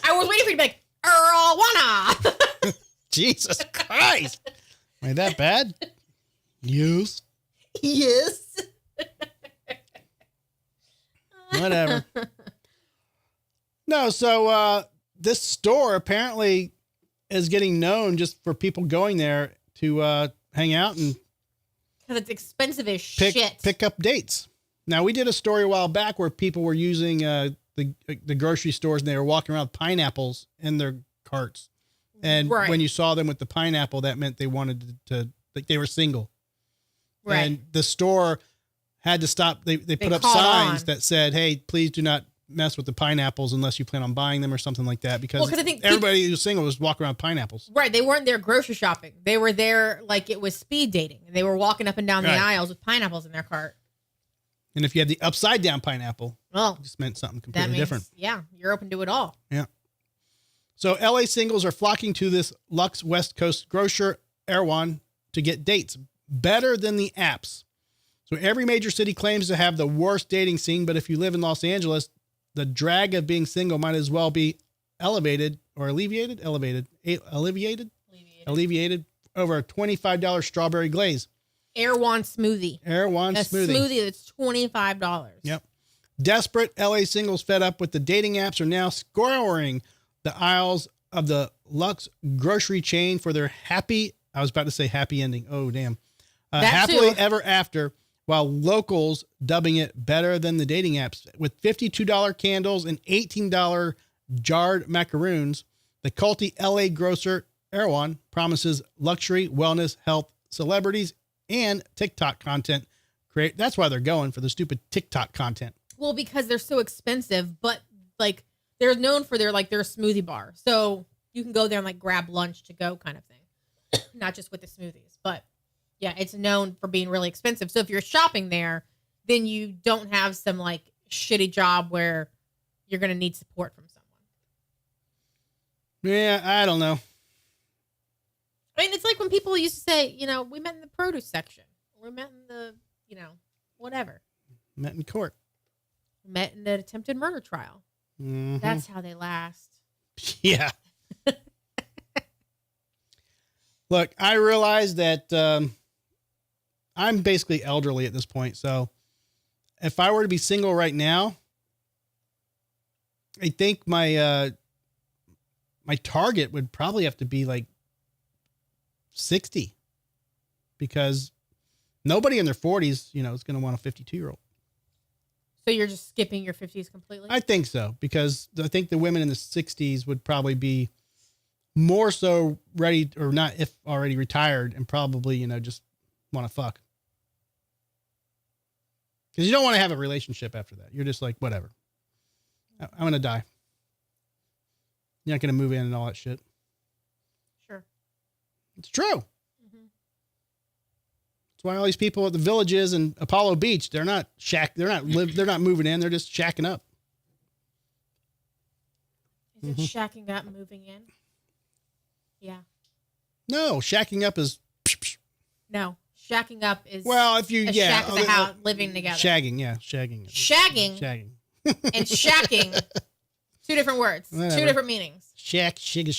I was waiting for you to be like, Erwana. Jesus Christ. Am I that bad? Yes. Yes. Whatever. No, so this store apparently is getting known just for people going there to hang out and Because it's expensive as shit. pick up dates. Now, we did a story a while back where people were using the grocery stores and they were walking around with pineapples in their carts. And Right. when you saw them with the pineapple, that meant they wanted to like they were single. Right. And the store had to stop. They put up called signs on. that said, hey, please do not mess with the pineapples unless you plan on buying them or something like that. Because Well, 'cause I think everybody who's single was walking around with pineapples. Right. They weren't there grocery shopping. They were there like it was speed dating. And they were walking up and down Right. the aisles with pineapples in their cart. And if you had the upside down pineapple, Well, it just meant something that completely means, different. yeah, you're open to it all. Yeah. So LA singles are flocking to this Lux West Coast grocer, Erewhon, to get dates better than the apps. So every major city claims to have the worst dating scene, but if you live in Los Angeles, the drag of being single might as well be alleviated over a $25 strawberry glaze. Erewhon smoothie. Erewhon A smoothie. smoothie that's $25. Yep. Desperate LA singles fed up with the dating apps are now scouring the aisles of the Lux grocery chain for their happy ending. Oh, damn. That Happily too. ever after, while locals dubbing it better than the dating apps. With $52 candles and $18 jarred macaroons, the culty LA grocer Erewhon promises luxury, wellness, health, celebrities, and TikTok content. That's why they're going for the stupid TikTok content. Well, because they're so expensive, but like they're known for their smoothie bar. So you can go there and like grab lunch to go kind of thing. Not just with the smoothies, but yeah, it's known for being really expensive. So if you're shopping there, then you don't have some like shitty job where you're going to need support from someone. Yeah, I don't know. I mean, it's like when people used to say, we met in the produce section. We met in the, whatever. Met in court. met in an attempted murder trial. Mhm. That's how they last. Yeah. Look, I realize that I'm basically elderly at this point. So if I were to be single right now, I think my my target would probably have to be like 60, because nobody in their 40s, you know, is going to want a 52-year-old. So you're just skipping your 50s completely? I think so, because I think the women in the 60s would probably be more so ready, or not, if already retired, and probably, you know, just want to fuck. Because you don't want to have a relationship after that. You're just like, whatever. I'm going to die. You're not going to move in and all that shit. Sure. It's true. Mm-hmm. That's why all these people at the villages and Apollo Beach, they're not moving in. They're just shacking up. Is it shacking up, moving in? Yeah. No, shacking up is. No, shacking up is. Well, if you, a yeah. shack at the house, living together. Shagging, yeah. Shagging. Shagging and shacking. Two different words. Whatever. Two different meanings. Shack, sugar.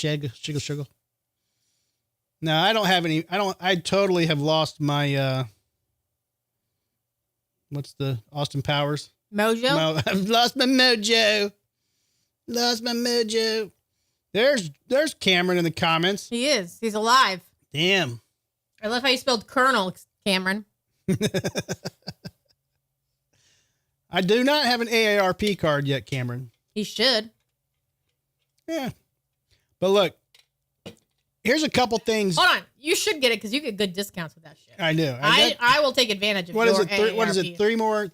No, I don't have any. I totally have lost my, what's the Austin Powers? Mojo? I've lost my mojo. Lost my mojo. There's Cameron in the comments. He is. He's alive. Damn. I love how you spelled Colonel, Cameron. I do not have an AARP card yet, Cameron. He should. Yeah. But look, here's a couple things. Hold on. You should get it because you get good discounts with that shit. I do. I will take advantage of what your is it? AARP. What is it? Three more, I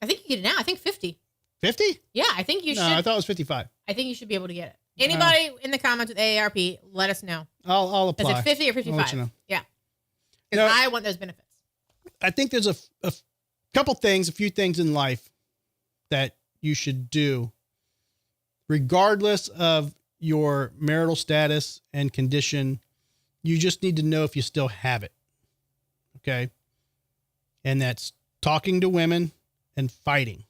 think you get it now. I think 50. 50? Yeah, I think you should. No, I thought it was 55. I think you should be able to get it. Anybody in the comments with AARP, let us know. I'll apply. Is it 50 or 55? I'll let you know. Yeah. Because I want those benefits. I think there's a couple things, a few things in life that you should do, regardless of your marital status and condition. You just need to know if you still have it. Okay. And that's talking to women and fighting.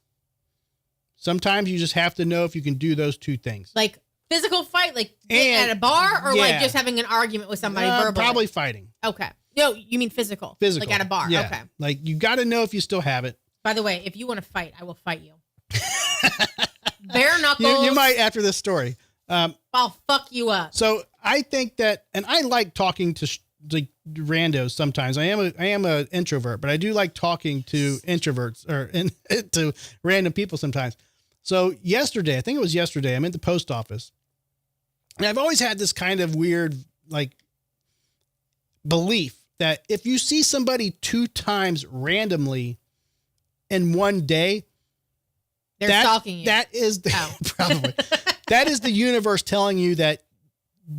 Sometimes you just have to know if you can do those two things. Like physical fight, like at a bar, or like just having an argument with somebody verbally? Probably fighting. Okay. No, you mean physical. Physical. Like at a bar. Yeah. Okay. Like you got to know if you still have it. By the way, if you want to fight, I will fight you. Bare knuckles. You might after this story. I'll fuck you up. So I think that, and I like talking to like randos sometimes. I am a introvert, but I do like talking to introverts or to random people sometimes. So yesterday, I think it was yesterday, I'm at the post office, and I've always had this kind of weird like belief that if you see somebody 2 times randomly in one day, they're stalking you. That is probably that is the universe telling you that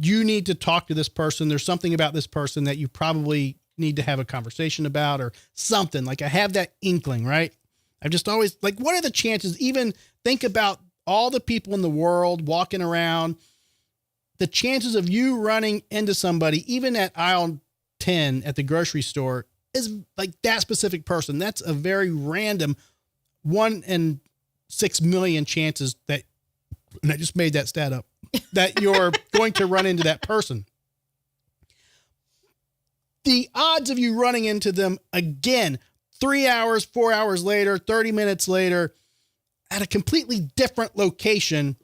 you need to talk to this person. There's something about this person that you probably need to have a conversation about or something. Like I have that inkling, right? I've just always like, what are the chances? Even think about all the people in the world walking around. The chances of you running into somebody, even at aisle 10 at the grocery store, is like that specific person. That's a very random 1 in 6 million chances that, and I just made that stat up, that you're going to run into that person. The odds of you running into them again, 3 hours, 4 hours later, 30 minutes later, at a completely different location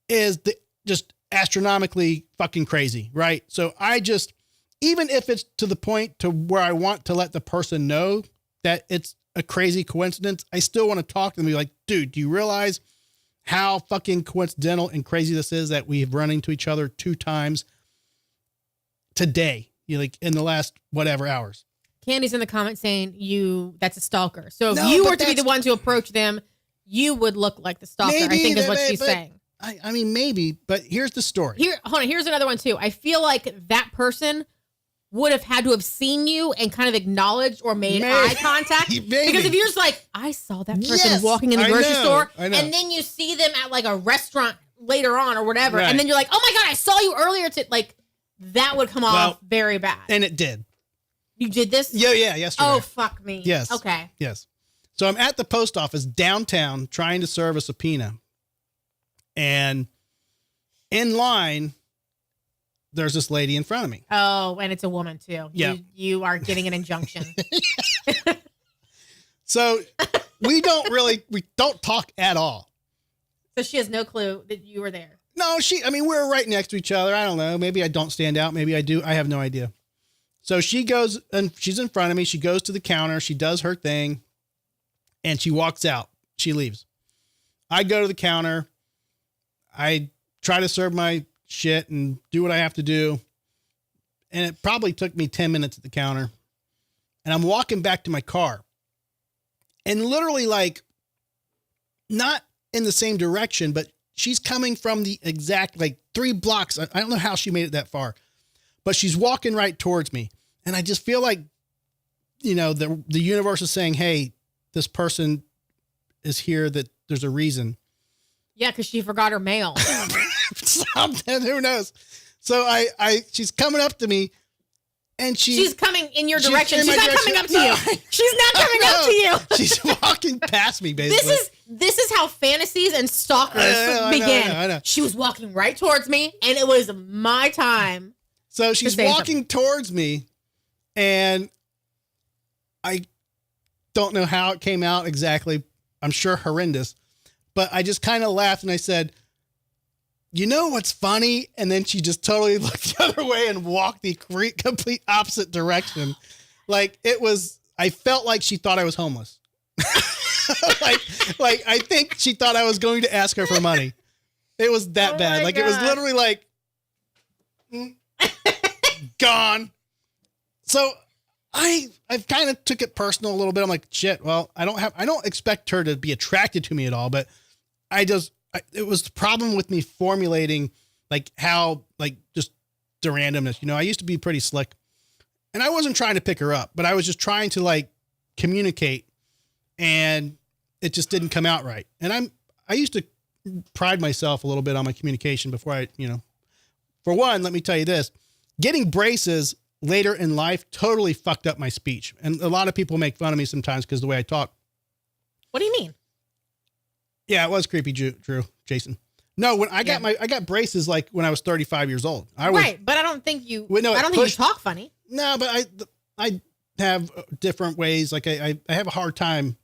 is just astronomically fucking crazy, right? So I just, even if it's to the point to where I want to let the person know that it's a crazy coincidence, I still want to talk to them and be like, dude, do you realize how fucking coincidental and crazy this is that we've run into each other 2 times today, like in the last whatever hours? Candy's in the comments saying that's a stalker. So if you were to be the one to approach them, you would look like the stalker, I think is what she's saying. I mean, maybe, but here's the story. Hold on. Here's another one too. I feel like that person would have had to have seen you and kind of acknowledged or made eye contact. Because if you're just like, I saw that person walking in the grocery store, and then you see them at like a restaurant later on or whatever, and then you're like, oh my God, I saw you earlier. Like that would come off very bad. And it did. You did this? Yeah, yesterday. Oh, fuck me. Yes. Okay. Yes. So I'm at the post office downtown trying to serve a subpoena. And in line, there's this lady in front of me. Oh, and it's a woman too. Yeah. You are getting an injunction. So we don't talk at all. So she has no clue that you were there. No, we're right next to each other. I don't know. Maybe I don't stand out. Maybe I do. I have no idea. So she goes and she's in front of me. She goes to the counter. She does her thing and she walks out. She leaves. I go to the counter. I try to serve my shit and do what I have to do. And it probably took me 10 minutes at the counter. And I'm walking back to my car. And literally like not in the same direction, but she's coming from the exact, like 3 blocks. I don't know how she made it that far, but she's walking right towards me. And I just feel like, the universe is saying, hey, this person is here, that there's a reason. Yeah, because she forgot her mail. Something, who knows? So she's coming up to me and she's coming in your direction. She's not direction. coming up to you. She's not coming up to you. She's walking past me, basically. This is how fantasies and stalkers begin. I know. She was walking right towards me, and it was my time. So she's walking towards me, and I don't know how it came out exactly. I'm sure horrendous, but I just kind of laughed and I said, you know what's funny? And then she just totally looked the other way and walked the complete opposite direction. Like I felt like she thought I was homeless. like I think she thought I was going to ask her for money. It was that bad. Like, God. It was literally like, gone. So I've kind of took it personal a little bit. I'm like, shit, well, I don't expect her to be attracted to me at all, but it was the problem with me formulating like how, like just the randomness, I used to be pretty slick and I wasn't trying to pick her up, but I was just trying to like communicate and it just didn't come out right. And I used to pride myself a little bit on my communication before for one, let me tell you this, getting braces later in life totally fucked up my speech. And a lot of people make fun of me sometimes because the way I talk. What do you mean? Yeah, it was creepy, Drew, Jason. No, when I got braces like when I was 35 years old. Right, but I don't think you. I don't think you talk funny. No, but I have different ways. Like I have a hard time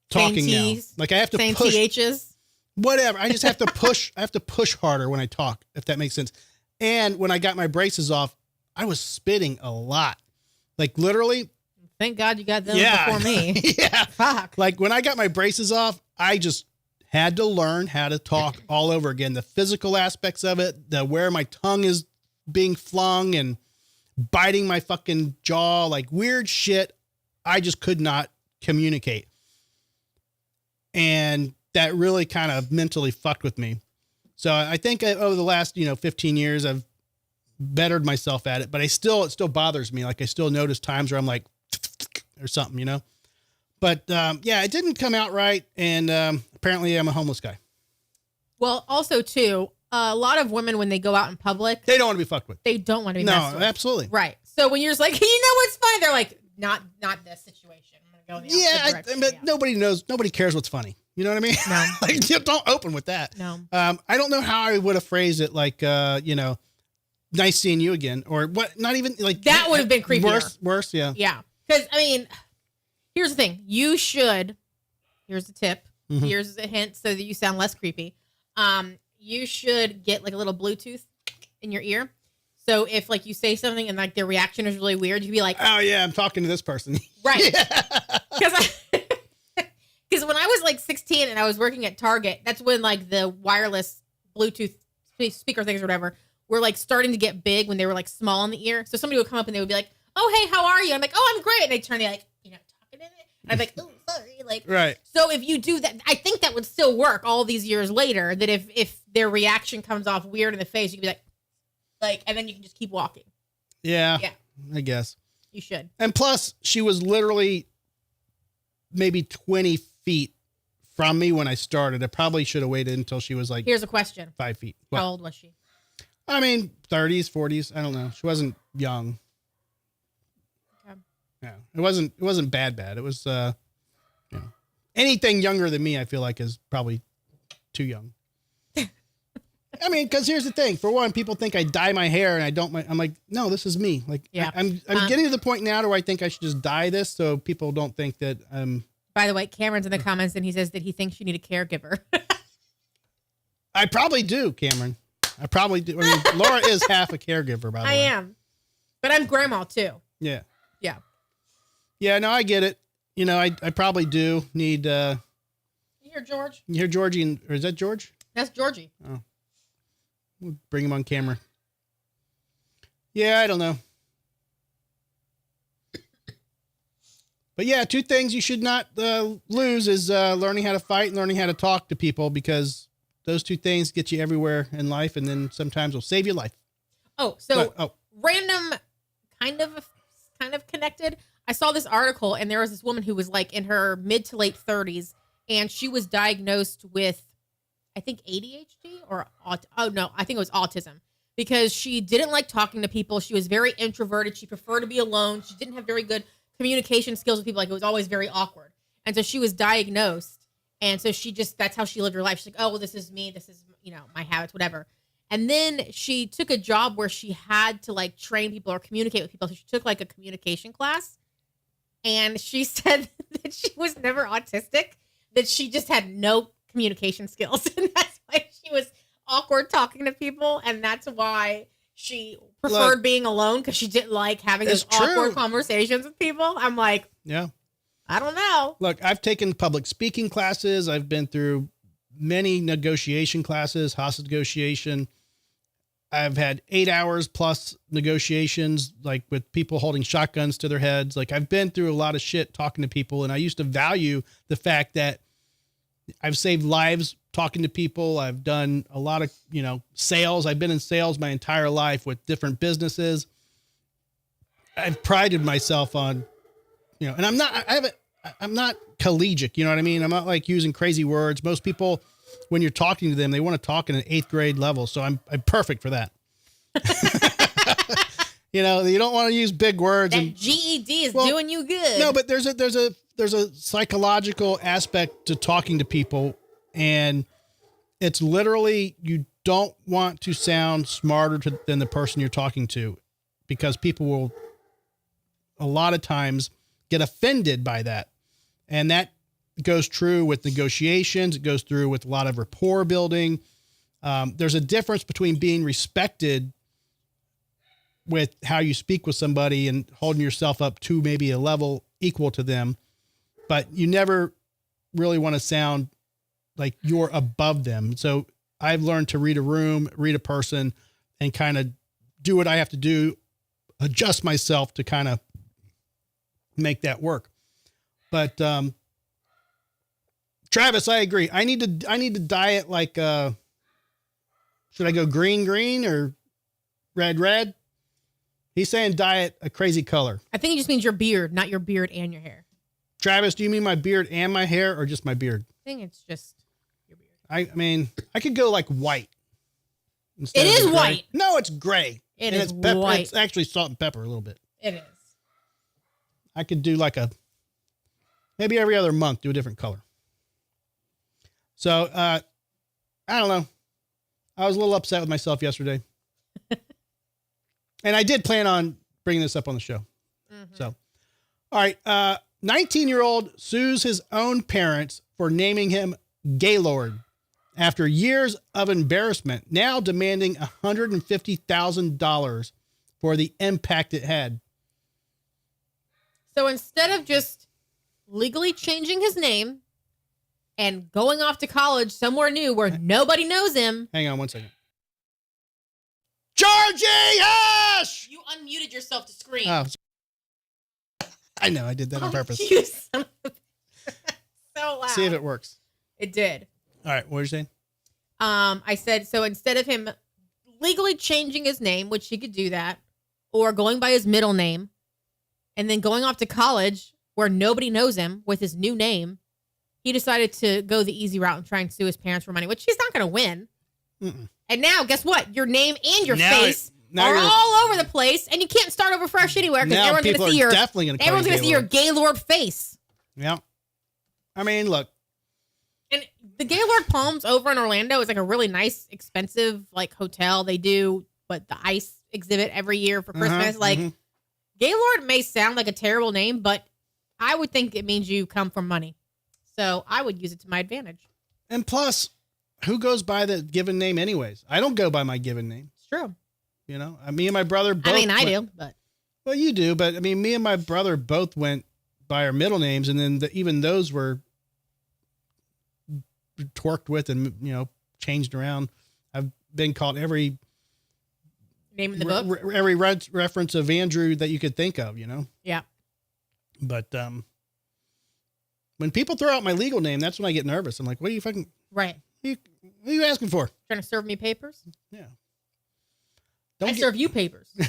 talking now. Like I have to push. THs. Whatever. I just have to push. I have to push harder when I talk, if that makes sense. And when I got my braces off, I was spitting a lot. Like literally. Thank God you got them before me. Yeah. Fuck. Like when I got my braces off, I just had to learn how to talk all over again. The physical aspects of it, where my tongue is being flung and biting my fucking jaw, like weird shit. I just could not communicate. And that really kind of mentally fucked with me. So I think over the last, 15 years, I've bettered myself at it, but it still bothers me. Like I still notice times where I'm like, or something, but it didn't come out right. And apparently I'm a homeless guy. Well, also too, a lot of women, when they go out in public, they don't want to be fucked with. They don't want to be messed with. No, absolutely. Right. So when you're just like, what's funny? They're like, not this situation. I'm going to go in the opposite direction. But nobody cares what's funny. You know what I mean? No. Like, don't open with that. No. I don't know how I would have phrased it. Like, nice seeing you again, or what? Not even like that would have been creepier. Worse. Yeah. Yeah. Because here's the thing. You should. Here's a tip. Mm-hmm. Here's a hint so that you sound less creepy. You should get like a little Bluetooth in your ear. So if like you say something and like their reaction is really weird, you'd be like, "Oh yeah, I'm talking to this person." Right. Because when I was like 16 and I was working at Target, that's when like the wireless Bluetooth speaker things or whatever were like starting to get big when they were like small in the ear. So somebody would come up and they would be like, "Oh, hey, how are you?" I'm like, "Oh, I'm great." And they turn, like, talking in it. And I'm like, "Oh, sorry." Like, right. So if you do that, I think that would still work all these years later, that if their reaction comes off weird in the face, you can be like, and then you can just keep walking. Yeah. Yeah. I guess. You should. And plus, she was literally maybe 20 feet from me when I started. I probably should have waited until she was like, here's a question. 5 feet. How old was she? I mean, 30s, 40s. I don't know. She wasn't young. Okay. Yeah. It wasn't bad. It was, Anything younger than me, I feel like, is probably too young. I mean, because here's the thing. For one, people think I dye my hair and I don't. I'm like, no, this is me. Like, Yeah. I'm getting to the point now where I think I should just dye this so people don't think that I'm. By the way, Cameron's in the comments and he says that he thinks you need a caregiver. I probably do, Cameron. I probably do. I mean, Laura is half a caregiver, by the way. I am. But I'm grandma too. Yeah. Yeah. Yeah, no, I get it. You know, I probably do need. You hear George? You hear Georgie? Or is that George? That's Georgie. Oh. We'll bring him on camera. Yeah, I don't know. But yeah, two things you should not lose is learning how to fight and learning how to talk to people, because those two things get you everywhere in life, and then sometimes will save your life. Oh, so random, kind of connected. I saw this article, and there was this woman who was like in her mid to late 30s, and she was diagnosed with, I think, ADHD or I think it was autism, because she didn't like talking to people. She was very introverted. She preferred to be alone. She didn't have very good communication skills with people. Like, it was always very awkward. And so she was diagnosed. And so that's how she lived her life. She's like, oh, well, this is me. This is, my habits, whatever. And then she took a job where she had to like train people or communicate with people. So she took like a communication class. And she said that she was never autistic, that she just had no communication skills. And that's why she was awkward talking to people. And that's why she preferred being alone, because she didn't like having those awkward conversations with people. I'm like, yeah, I don't know. Look, I've taken public speaking classes. I've been through many negotiation classes, hostage negotiation. I've had 8 hours plus negotiations, like with people holding shotguns to their heads. Like, I've been through a lot of shit talking to people, and I used to value the fact that I've saved lives talking to people. I've done a lot of, sales. I've been in sales my entire life with different businesses. I've prided myself on, and I'm not collegiate. You know what I mean? I'm not like using crazy words. Most people, when you're talking to them, they want to talk in an 8th grade level. So I'm perfect for that. You don't want to use big words. That GED is doing you good. No, but there's a psychological aspect to talking to people, and it's literally, you don't want to sound smarter than the person you're talking to, because people will a lot of times get offended by that. And that goes true with negotiations. It goes through with a lot of rapport building. There's a difference between being respected with how you speak with somebody and holding yourself up to maybe a level equal to them, but you never really want to sound like you're above them. So I've learned to read a room, read a person, and kind of do what I have to do, adjust myself to kind of make that work. But, Travis, I agree. I need to dye it like, should I go green or red? He's saying dye it a crazy color. I think it just means your beard, not your beard and your hair. Travis, do you mean my beard and my hair, or just my beard? I think it's just your beard. I mean, I could go like white. It is white. No, it's gray. It's pepper. white. It's actually salt and pepper a little bit. It is. I could do like maybe every other month, do a different color. So, I don't know. I was a little upset with myself yesterday. And I did plan on bringing this up on the show. Mm-hmm. So, all right. 19-year-old sues his own parents for naming him Gaylord after years of embarrassment, now demanding $150,000 for the impact it had. So instead of just legally changing his name and going off to college somewhere new where nobody knows him. Hang on one second. Georgie Hush! You unmuted yourself to scream. Oh, I know. I did that on purpose. You son of so loud. See if it works. It did. All right. What were you saying? I said, so instead of him legally changing his name, which he could do that, or going by his middle name, and then going off to college where nobody knows him with his new name, he decided to go the easy route and try and sue his parents for money, which he's not going to win. Mm-mm. And now, guess what? Your name and your face are all over the place, and you can't start over fresh anywhere because everyone's going to see your Gaylord face. Yeah. I mean, look. And the Gaylord Palms over in Orlando is like a really nice, expensive like hotel. They do the ice exhibit every year for Christmas. Gaylord may sound like a terrible name, but I would think it means you come from money. So I would use it to my advantage. And plus, who goes by the given name anyways? I don't go by my given name. It's true. You know, me and my brother both. I do, but. Well, you do, but I mean, me and my brother both went by our middle names, and then even those were twerked with and, you know, changed around. I've been called every name in the book, every reference of Andrew that you could think of, you know? Yeah. But when people throw out my legal name, that's when I get nervous. I'm like, what are you fucking... Right. What are you asking for? Trying to serve me papers? Yeah. I serve you papers. You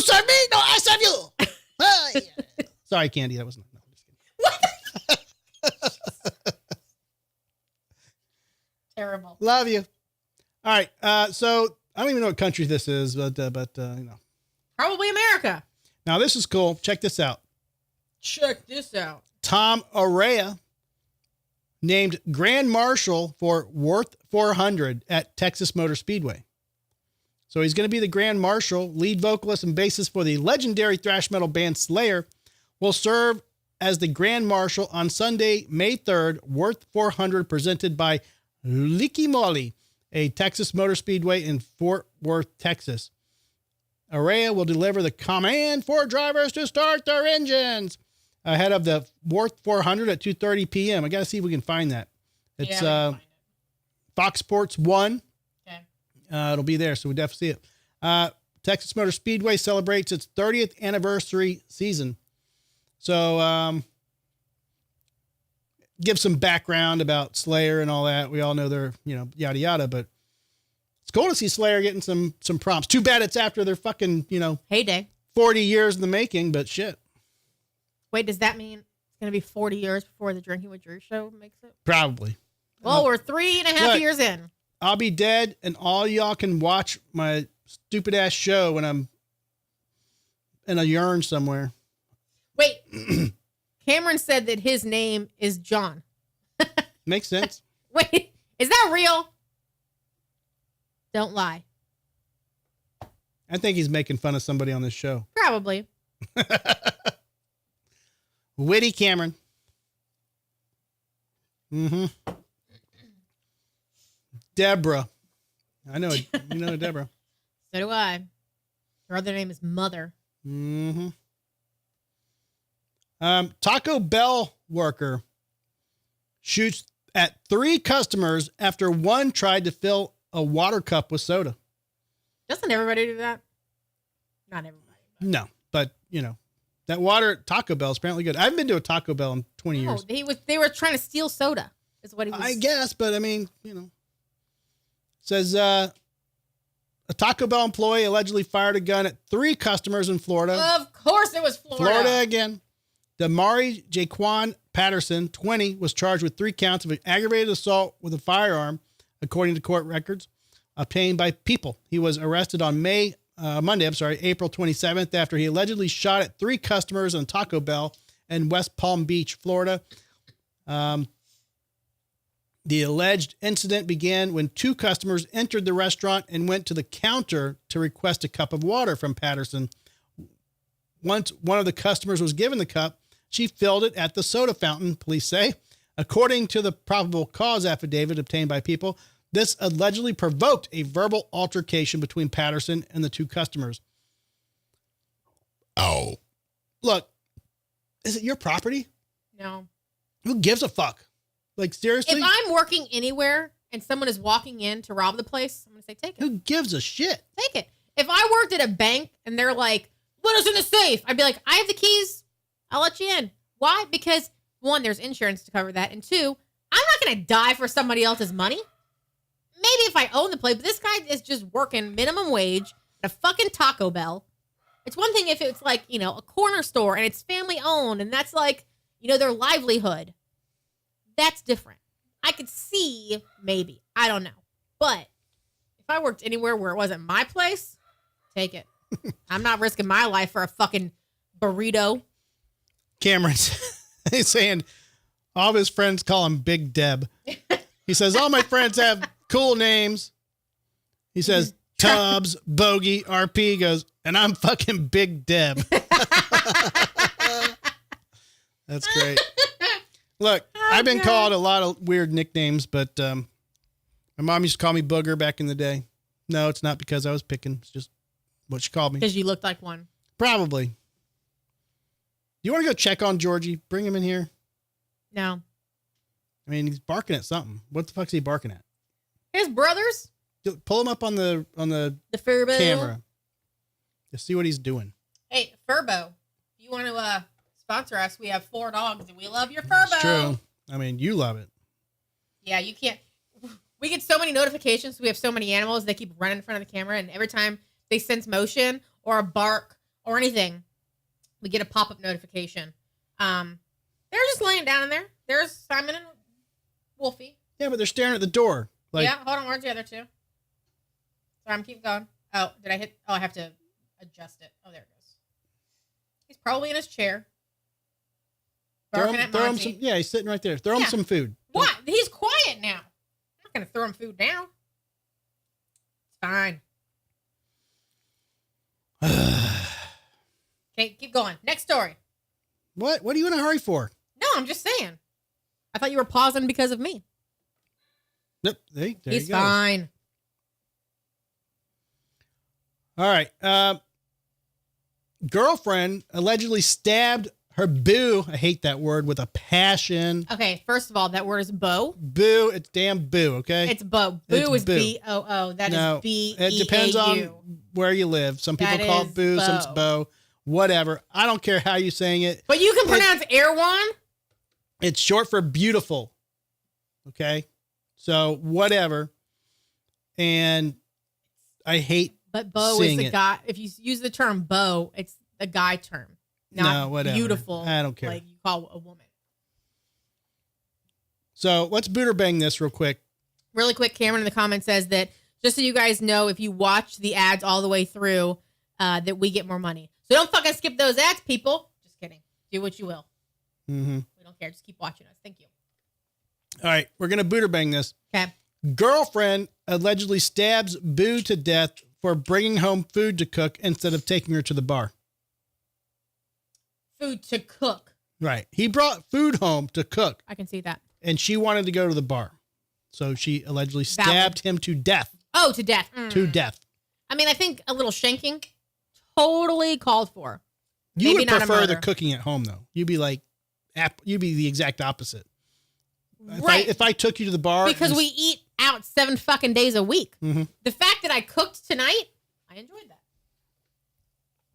serve me? No, I serve you. Oh, yeah. Sorry, Candy. That wasn't... No, I'm just kidding. What? Terrible. Love you. All right. So I don't even know what country this is, but you know. Probably America. Now this is cool. Check this out. Check this out. Tom Araya named Grand Marshal for Worth 400 at Texas Motor Speedway. So he's going to be the Grand Marshal. Lead vocalist and bassist for the legendary thrash metal band Slayer will serve as the Grand Marshal on Sunday, May 3rd, Worth 400, presented by Licky Molly, a Texas Motor Speedway in Fort Worth, Texas. Araya will deliver the command for drivers to start their engines ahead of the Worth 400 at 2:30 p.m. I got to see if we can find that. It's Fox Sports 1. Okay. It'll be there, so we definitely see it. Texas Motor Speedway celebrates its 30th anniversary season. So give some background about Slayer and all that. We all know they're, you know, yada yada, but it's cool to see Slayer getting some prompts. Too bad it's after their fucking, you know, heyday. 40 years in the making, but shit. Wait, does that mean it's going to be 40 years before the Drinking with Drew show makes it? Probably. Well, we're 3.5 years in. I'll be dead, and all y'all can watch my stupid ass show when I'm in a urn somewhere. Wait, Cameron said that his name is John. Makes sense. Wait, is that real? Don't lie. I think he's making fun of somebody on this show. Probably. Witty Cameron. Mm-hmm. Deborah. I know it. You know Deborah. So do I. Her other name is Mother. Mm-hmm. Taco Bell worker shoots at 3 customers after one tried to fill a water cup with soda. Doesn't everybody do that? Not everybody. No, but you know, that water at Taco Bell is apparently good. I haven't been to a Taco Bell in 20 years. They were trying to steal soda. Is what he was. I guess, but I mean, you know, says a Taco Bell employee allegedly fired a gun at 3 customers in Florida. Of course it was Florida. Florida again. Damari Jaquan Patterson, 20, was charged with 3 counts of aggravated assault with a firearm, according to court records obtained by People. He was arrested on April 27th, after he allegedly shot at 3 customers on Taco Bell in West Palm Beach, Florida. The alleged incident began when 2 customers entered the restaurant and went to the counter to request a cup of water from Patterson. Once one of the customers was given the cup, she filled it at the soda fountain, police say. According to the probable cause affidavit obtained by People, this allegedly provoked a verbal altercation between Patterson and the 2 customers. Oh. Look, is it your property? No. Who gives a fuck? Like, seriously? If I'm working anywhere and someone is walking in to rob the place, I'm going to say, take it. Who gives a shit? Take it. If I worked at a bank and they're like, let us in the safe, I'd be like, I have the keys. I'll let you in. Why? Because 1, there's insurance to cover that. And 2, I'm not going to die for somebody else's money. Maybe if I own the place, but this guy is just working minimum wage at a fucking Taco Bell. It's one thing if it's like, you know, a corner store and it's family owned and that's like, you know, their livelihood. That's different. I could see maybe. I don't know. But if I worked anywhere where it wasn't my place, take it. I'm not risking my life for a fucking burrito. Cameron He's saying all of his friends call him Big Deb. He says, all my friends have cool names. He says, Tubbs, Bogey, RP. He goes, and I'm fucking Big Deb. That's great. Look, I've been called a lot of weird nicknames, but my mom used to call me Booger back in the day. No, it's not because I was picking. It's just what she called me. Because you looked like one. Probably. You want to go check on Georgie? Bring him in here. No. I mean, he's barking at something. What the fuck's he barking at? His brothers. Pull him up on the Furbo camera. Just see what he's doing. Hey, Furbo. If you want to sponsor us, we have 4 dogs and we love your Furbo. It's true. I mean, you love it. Yeah, you can't. We get so many notifications. We have so many animals. They keep running in front of the camera, and every time they sense motion or a bark or anything, we get a pop-up notification. They're just laying down in there. There's Simon and Wolfie. Yeah, but they're staring at the door. Like, Yeah, hold on. Where's the other 2? Sorry, I'm keep going. Oh, did I hit? Oh, I have to adjust it. Oh, there it goes. He's probably in his chair. Barking at throw him Monty. some. Yeah, he's sitting right there. Throw him Yeah. some food. What? He's quiet now. I'm not going to throw him food now. It's fine. Okay, keep going. Next story. What? What are you in a hurry for? No, I'm just saying. I thought you were pausing because of me. Nope. There He's he goes. fine. All right. Girlfriend allegedly stabbed her boo. I hate that word with a passion. Okay, first of all, that word is beau. Boo. It's damn boo. Okay. It's beau. Boo It's is boo. B-O-O. That No, is B-E-A-U. It depends on where you live. Some people That call is it boo, some's beau. bow. Whatever. I don't care how you're saying it. But you can pronounce Erewhon. It's short for beautiful. Okay. So whatever. And I hate. But beau is Seeing the it. guy. If you use the term beau, it's the guy term. No, Not whatever. beautiful. I don't care. Like you call a woman. So let's Buderbang this real quick. Really quick, Cameron in the comments says that just so you guys know, if you watch the ads all the way through, that we get more money. So don't fucking skip those ads, people. Just kidding. Do what you will. Mm-hmm. We don't care. Just keep watching us. Thank you. All right. We're going to Buderbang this. Okay. Girlfriend allegedly stabs boo to death for bringing home food to cook instead of taking her to the bar. Food to cook. Right. He brought food home to cook I can see that. and she wanted to go to the bar. So she allegedly stabbed him to death. Oh, to death. To death. I mean, I think a little shanking, totally called for. You Maybe would not a prefer the murder. cooking at home, though. You'd be like, you'd be the exact opposite. Right. If I took you to the bar. Because we eat out 7 fucking days a week. Mhm. The fact that I cooked tonight, I enjoyed that.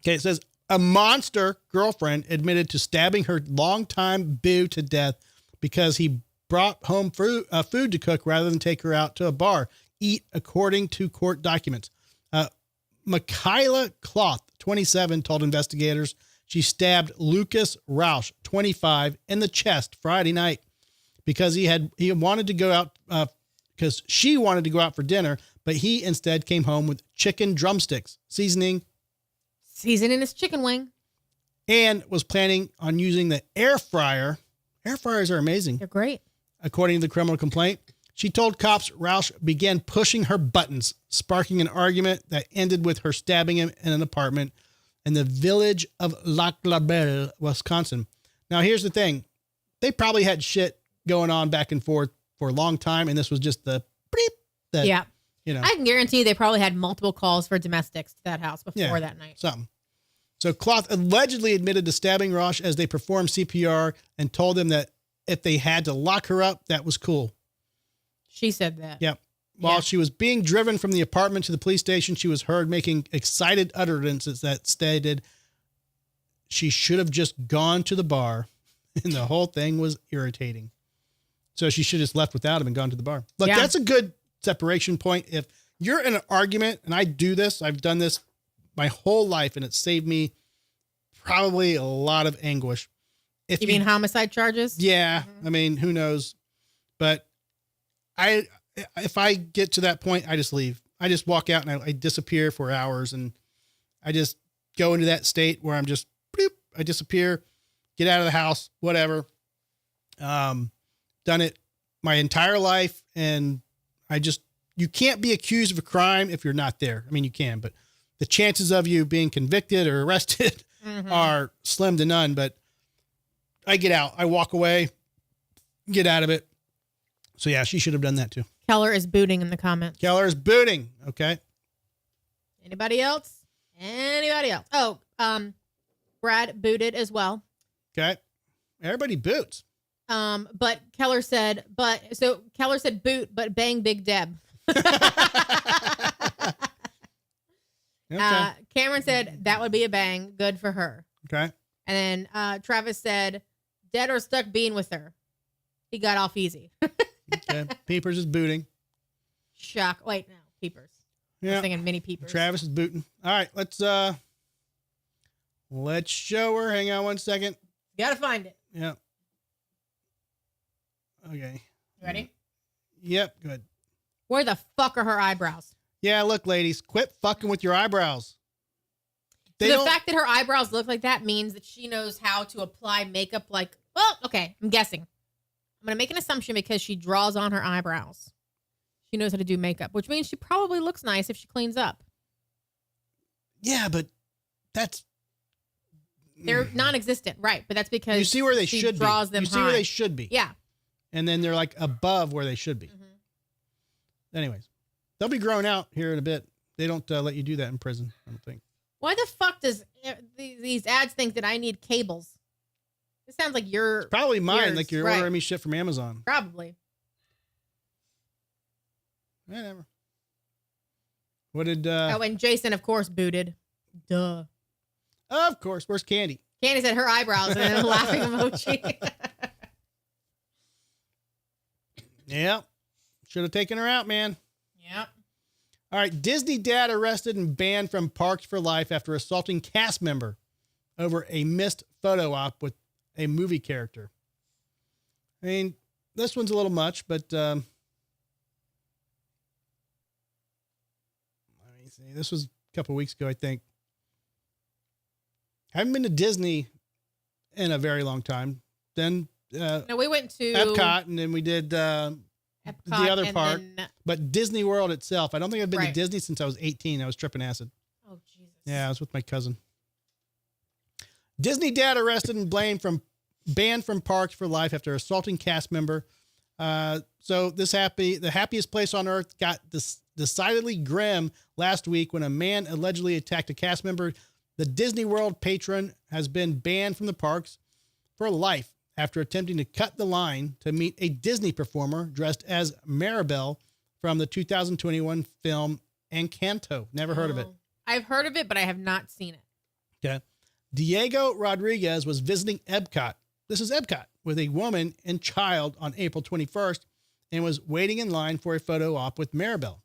Okay, it says a monster girlfriend admitted to stabbing her longtime boo to death because he brought home food to cook rather than take her out to a bar. Eat according to court documents. Michaela Cloth, 27, told investigators she stabbed Lucas Rausch, 25, in the chest Friday night because he wanted to go out because she wanted to go out for dinner, but he instead came home with chicken drumsticks, seasoning, Seasoning his chicken wing. and was planning on using the air fryer. Air fryers are amazing. They're great. According to the criminal complaint, she told cops Rausch began pushing her buttons, sparking an argument that ended with her stabbing him in an apartment in the village of Lac La Belle, Wisconsin. Now, here's the thing. They probably had shit going on back and forth for a long time, and this was just the beep that, Yeah. you know, I can guarantee they probably had multiple calls for domestics to that house before that night. something. So Cloth allegedly admitted to stabbing Rausch as they performed CPR and told them that if they had to lock her up, that was cool. She said that. Yep. While Yeah. she was being driven from the apartment to the police station, she was heard making excited utterances that stated she should have just gone to the bar, and the whole thing was irritating. So she should have just left without him and gone to the bar. Look, Yeah. that's a good separation point. If you're in an argument, and I do this, I've done this my whole life, and it saved me probably a lot of anguish. If You mean homicide charges? yeah, I mean, who knows? But if I get to that point, I just leave. I just walk out and I disappear for hours, and I just go into that state where I'm just, bloop, I disappear, get out of the house, whatever. Done it my entire life. And you can't be accused of a crime if you're not there. I mean, you can, but the chances of you being convicted or arrested are slim to none. But I get out, I walk away, get out of it. So yeah, she should have done that too. Keller is booting in the comments. Keller is booting. Okay. Anybody else? Oh, Brad booted as well. Okay. Everybody boots. But Keller said boot, but bang Big Deb. Okay. Cameron said that would be a bang. Good for her. Okay. And then Travis said, dead or stuck being with her. He got off easy. Okay. Peepers is booting. Shock. Wait, no. Peepers. I Yeah. was thinking mini Peepers. Travis is booting. All right. Let's show her. Hang on one second. Gotta find it. Yeah. Okay. You ready? Yep. Good. Where the fuck are her eyebrows? Yeah. Look, ladies, quit fucking with your eyebrows. So the fact that her eyebrows look like that means that she knows how to apply makeup like, well, okay, I'm guessing. I'm going to make an assumption because she draws on her eyebrows. She knows how to do makeup, which means she probably looks nice if she cleans up. Yeah, but they're non-existent, right? But that's because you see where they she should be. draws them You see where high. they should be. Yeah. And then they're like above where they should be. Anyways, they'll be grown out here in a bit. They don't let you do that in prison, I don't think. Why the fuck does these ads think that I need cables? It sounds like you're Probably mine, yours, like you're right. ordering me shit from Amazon. Probably. Whatever. What did Oh, and Jason, of course, booted. Duh. Of course, where's Candy? Candy said her eyebrows and then a laughing emoji. Yeah. Should have taken her out, man. Yep. All right. Disney dad arrested and banned from parks for life after assaulting cast member over a missed photo op with a movie character. I mean, this one's a little much, but let me see. This was a couple weeks ago, I think. I haven't been to Disney in a very long time. Then No, we went to Epcot, and then we did Epcot the other and part. then- But Disney World itself, I don't think I've been to Right. Disney since I was 18. I was tripping acid. Oh, Jesus. Yeah, I was with my cousin. Disney dad arrested and banned from parks for life after assaulting cast member. So the happiest place on earth got decidedly grim last week when a man allegedly attacked a cast member. The Disney World patron has been banned from the parks for life after attempting to cut the line to meet a Disney performer dressed as Maribel from the 2021 film Encanto. Never heard of it. I've heard of it, but I have not seen it. Okay. Diego Rodriguez was visiting Epcot. This is Epcot with a woman and child on April 21st and was waiting in line for a photo op with Maribel.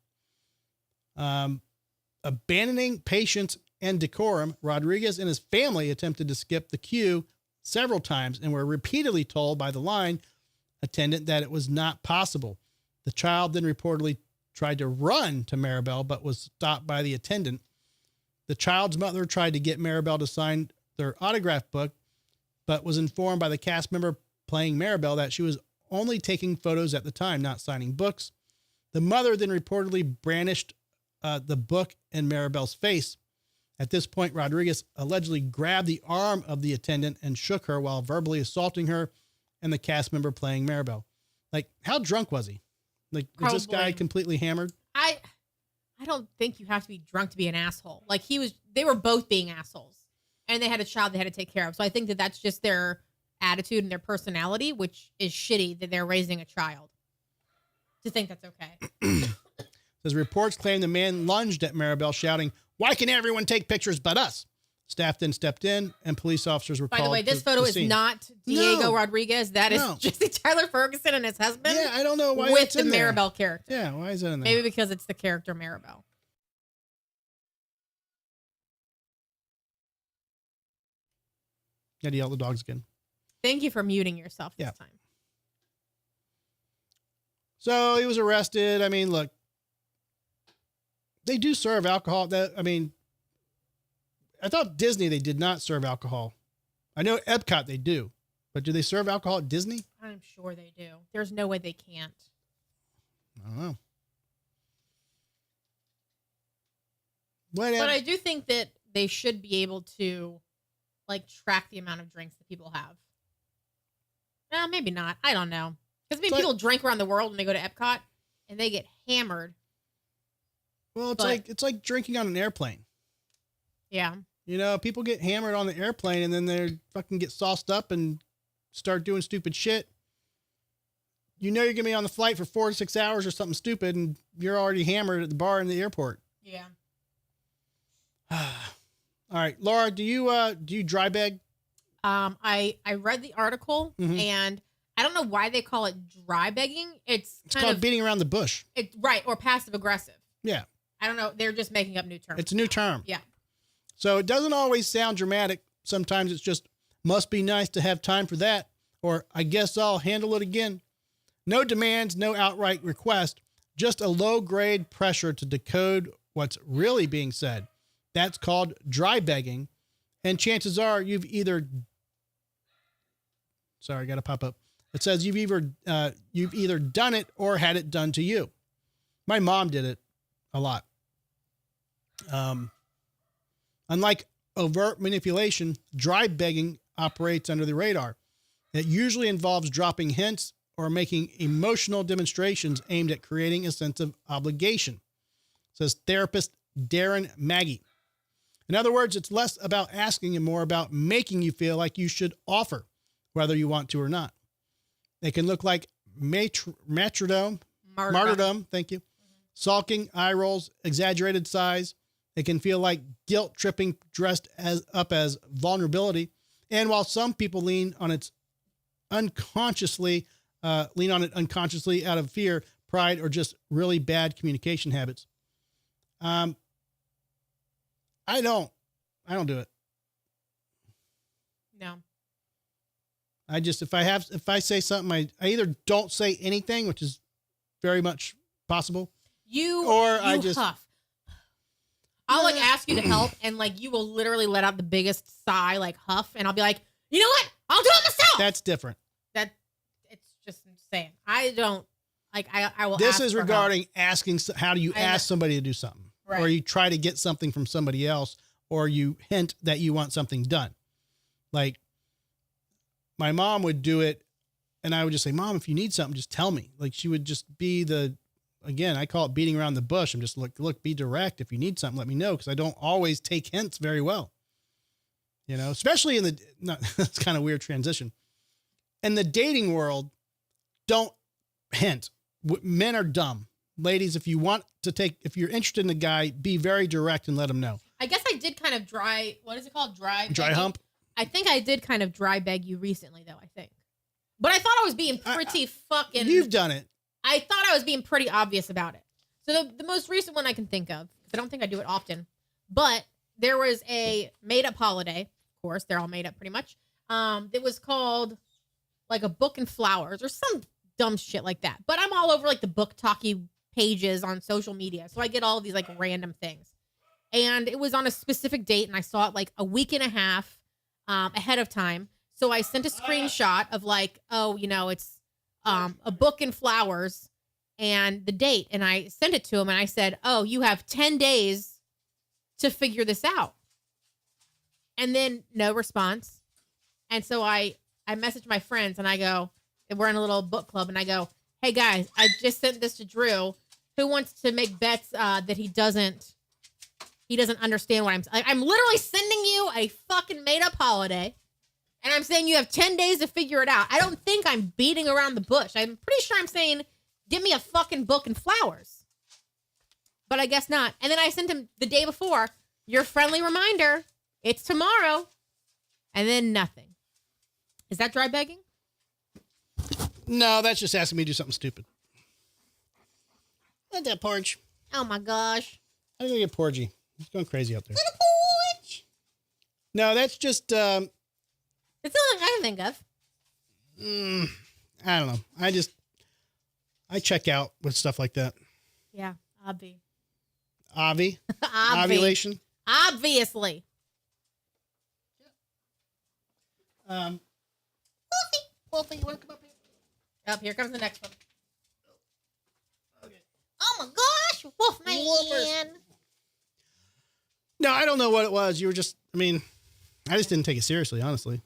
Abandoning patience and decorum, Rodriguez and his family attempted to skip the queue several times and were repeatedly told by the line attendant that it was not possible. The child then reportedly tried to run to Maribel, but was stopped by the attendant. The child's mother tried to get Maribel to sign their autograph book, but was informed by the cast member playing Maribel that she was only taking photos at the time, not signing books. The mother then reportedly brandished the book in Maribel's face. At this point, Rodriguez allegedly grabbed the arm of the attendant and shook her while verbally assaulting her and the cast member playing Maribel. Like, how drunk was he? Like, was this guy Probably. completely hammered? I don't think you have to be drunk to be an asshole. Like they were both being assholes and they had a child they had to take care of. So I think that that's just their attitude and their personality, which is shitty that they're raising a child to think that's okay. Says reports claim the man lunged at Maribel shouting, "Why can everyone take pictures but us?" Staff then stepped in and police officers were By called. the way, this to photo the is scene. not Diego No. Rodriguez. That is No. Jesse Tyler Ferguson and his husband. Yeah, I don't know why with it's the in there. Maribel character. Yeah, why is that in there? Maybe because it's the character Maribel. Gotta yell at the dogs again. Thank you for muting yourself this Yeah. time. So he was arrested. I mean, look, they do serve alcohol. I thought Disney, they did not serve alcohol. I know Epcot, they do, But do they serve alcohol at Disney? I'm sure they do. There's no way they can't. I don't know. Whatever. But I do think that they should be able to, like, track the amount of drinks that people have. Maybe not. I don't know. Because people drink around the world when they go to Epcot, and they get hammered. Well, it's like drinking on an airplane. Yeah. You know, people get hammered on the airplane, and then they fucking get sauced up and start doing stupid shit. You know you're going to be on the flight for 4 to 6 hours or something stupid, and you're already hammered at the bar in the airport. Yeah. All right, Laura, do you dry bag? I read the article, and I don't know why they call it dry begging. It's called beating around the bush. Right, or passive aggressive. Yeah. I don't know. They're just making up new terms. It's a new term. Yeah. So it doesn't always sound dramatic. Sometimes it's just, must be nice to have time for that, or I guess I'll handle it again. No demands, no outright request, just a low-grade pressure to decode what's really being said. That's called dry begging, and chances are you've either... Sorry, I got to pop up. It says you've either done it or had it done to you. My mom did it a lot. Unlike overt manipulation, dry begging operates under the radar. It usually involves dropping hints or making emotional demonstrations aimed at creating a sense of obligation, says therapist Darren Maggie. In other words, it's less about asking and more about making you feel like you should offer, whether you want to or not. It can look like martyrdom, thank you, sulking, eye rolls, exaggerated sighs. It can feel like guilt tripping dressed up as vulnerability. And while some people lean on it unconsciously out of fear, pride, or just really bad communication habits. I don't do it. No. I just, if I say something, I either don't say anything, which is very much possible. I just huff. I'll like ask you to help, and like you will literally let out the biggest sigh, like huff, and I'll be like, you know what? I'll do it myself. That's different. It's just insane. I don't like. I will. This ask is for regarding help. asking. How do you ask somebody to do something, right. Or you try to get something from somebody else, or you hint that you want something done. Like my mom would do it, and I would just say, "Mom, if you need something, just tell me." Like she would just be again, I call it beating around the bush. I'm just look, be direct. If you need something, let me know. Cause I don't always take hints very well, you know, especially that's kind of weird transition. In the dating world, don't hint. Men are dumb. Ladies, if you're interested in a guy, be very direct and let him know. I guess I did kind of what is it called? Dry hump. I think I did kind of dry beg you recently though, I think. But I thought I was being pretty fucking... You've done it. I thought I was being pretty obvious about it. So the most recent one I can think of, because I don't think I do it often, but there was a made-up holiday. Of course, they're all made up pretty much. It was called like a book and flowers or some dumb shit like that. But I'm all over like the book talkie pages on social media. So I get all of these like random things. And it was on a specific date, and I saw it like a week and a half ahead of time. So I sent a screenshot of like, oh, you know, it's a book and flowers and the date. And I sent it to him and I said, oh, you have 10 days to figure this out. And then no response. And so I messaged my friends and I go, we're in a little book club, and I go, hey guys, I just sent this to Drew, who wants to make bets that he doesn't understand what I'm literally sending you a fucking made up holiday. And I'm saying you have 10 days to figure it out. I don't think I'm beating around the bush. I'm pretty sure I'm saying, give me a fucking book and flowers. But I guess not. And then I sent him the day before, your friendly reminder, it's tomorrow. And then nothing. Is that dry begging? No, that's just asking me to do something stupid. Let that porridge. Oh my gosh. I'm going to get porgy. It's going crazy out there. No, that's just... It's the only thing I can think of. I don't know. I check out with stuff like that. Yeah, obvi. Avi? Ovulation? Obviously. Wolfie, you want to come up here? Up here comes the next one. Okay. Oh my gosh, Wolfman. Wolfers. No, I don't know what it was. You were just, I mean, I just didn't take it seriously, honestly.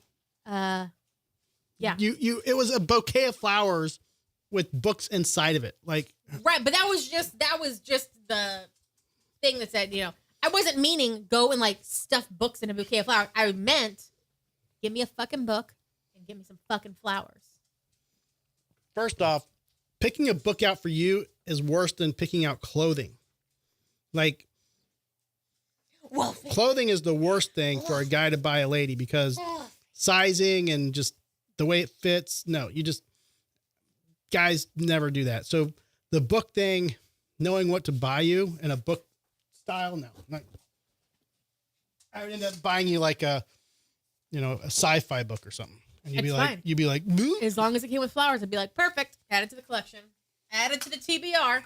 Yeah. It was a bouquet of flowers with books inside of it. Like, Right, but that was just the thing that said, I wasn't meaning go and like stuff books in a bouquet of flowers. I meant give me a fucking book and give me some fucking flowers. first off, picking a book out for you is worse than picking out clothing. Like, clothing is the worst thing for a guy to buy a lady because sizing and just the way it fits. No, guys never do that. So the book thing, knowing what to buy you in a book style, no. I would end up buying you like a sci-fi book or something. And you'd be like, Bleh. As long as it came with flowers, I'd be like, perfect. Add it to the collection. Add it to the TBR.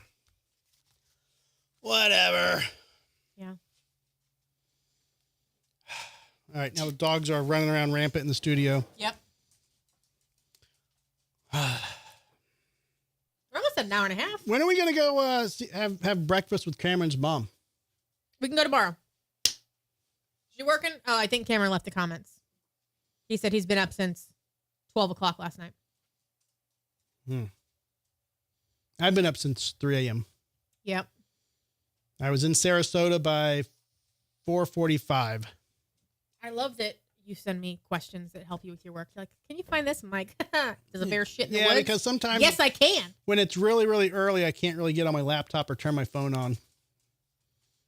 Whatever. Yeah. All right, now the dogs are running around rampant in the studio. Yep. We're almost at an hour and a half. When are we going to go have breakfast with Cameron's mom? We can go tomorrow. Is she working? Oh, I think Cameron left the comments. He said he's been up since 12 o'clock last night. I've been up since 3 a.m. Yep. I was in Sarasota by 4:45. I love that you send me questions that help you with your work. You're like, can you find this? I'm like, does a bear shit in the woods? Yeah, because sometimes... Yes, I can. When it's really, really early, I can't really get on my laptop or turn my phone on.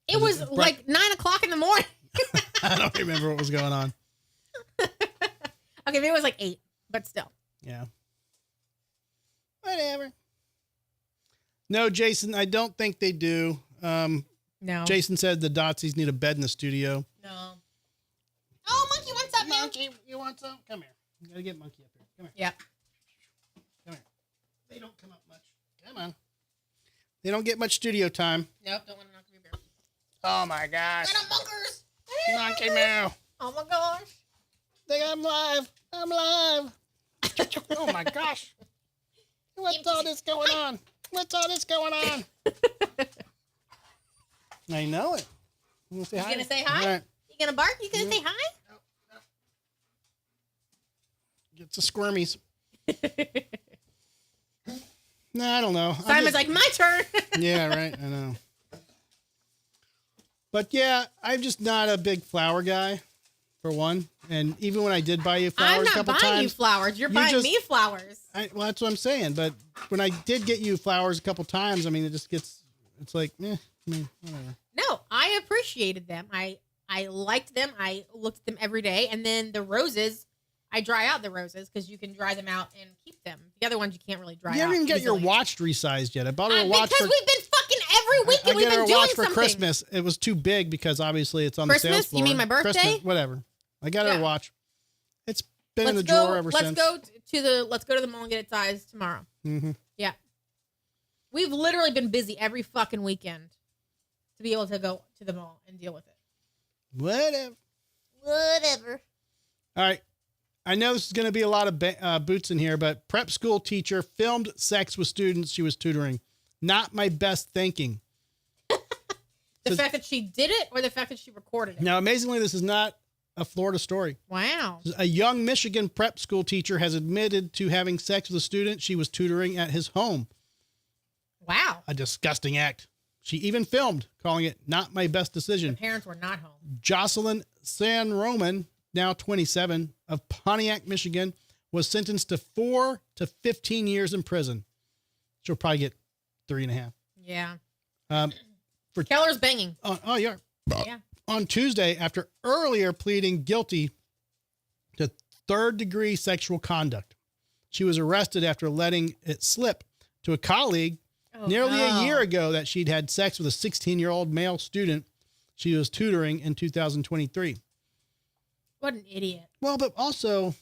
It was like 9 o'clock in the morning. I don't remember what was going on. Okay, maybe it was like 8, but still. Yeah. Whatever. No, Jason, I don't think they do. No. Jason said the Dotsies need a bed in the studio. No. Oh, Monkey wants something. Monkey, you want some? Come here. You gotta get Monkey up here. Come here. Yep. Come here. They don't come up much. Come on. They don't get much studio time. Nope, don't want to knock me bear. Oh my gosh. Little bunkers. Monkey Moo. Oh my gosh. I'm live. I'm live. Oh my gosh. What's all this going on? What's all this going on? I know it. You You gonna say hi? All right. You gonna bark? You gonna say hi? Get the squirmies. No, I don't know. Simon's like, my turn. Yeah, right. I know. But yeah, I'm just not a big flower guy, for one. And even when I did buy you flowers I'm a not couple buying times, you flowers. You're you buying just- me flowers. well, that's what I'm saying. But when I did get you flowers a couple times, I mean, it's like, whatever. No, I appreciated them. I liked them. I looked at them every day. And then the roses, I dry out the roses because you can dry them out and keep them. The other ones you can't really dry out. You haven't even got your easily. watch resized yet. I bought her a watch because we've been fucking every weekend. I We've get her been a doing watch for something. Christmas. It was too big because obviously it's on the sales Christmas? floor. You mean my birthday? Christmas, whatever. I got her Yeah. a watch. It's been in the drawer ever since. Let's go to the mall and get it sized tomorrow. Mm-hmm. Yeah. We've literally been busy every fucking weekend to be able to go to the mall and deal with it. Whatever. All right. I know this is going to be a lot of boots in here, but prep school teacher filmed sex with students she was tutoring. Not my best thinking. The fact that she did it or the fact that she recorded it? Now, amazingly, this is not a Florida story. Wow. A young Michigan prep school teacher has admitted to having sex with a student she was tutoring at his home. Wow. A disgusting act. She even filmed, calling it not my best decision. The parents were not home. Jocelyn San Roman, now 27, of Pontiac, Michigan, was sentenced to 4 to 15 years in prison. She'll probably get 3.5. Yeah. For Keller's banging. Yeah. Yeah. On Tuesday, after earlier pleading guilty to third-degree sexual conduct, she was arrested after letting it slip to a colleague nearly a year ago that she'd had sex with a 16-year-old male student she was tutoring in 2023. What an idiot. Well, but also,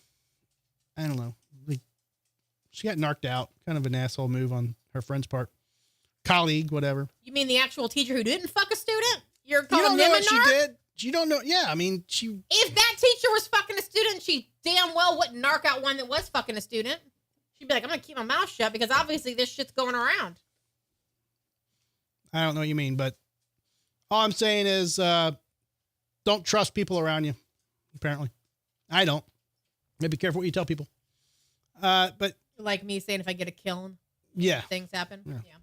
I don't know. Like, she got narked out. Kind of an asshole move on her friend's part. Colleague, whatever. You mean the actual teacher who didn't fuck a student? You're You calling don't know them a what she narc? did. you don't know. Yeah, I mean, If that teacher was fucking a student, she damn well wouldn't narc out one that was fucking a student. She'd be like, I'm going to keep my mouth shut because obviously this shit's going around. I don't know what you mean, but all I'm saying is don't trust people around you, apparently. I don't. Be careful what you tell people. But Like me saying if I get a killing, yeah. things happen. Yeah. Yeah.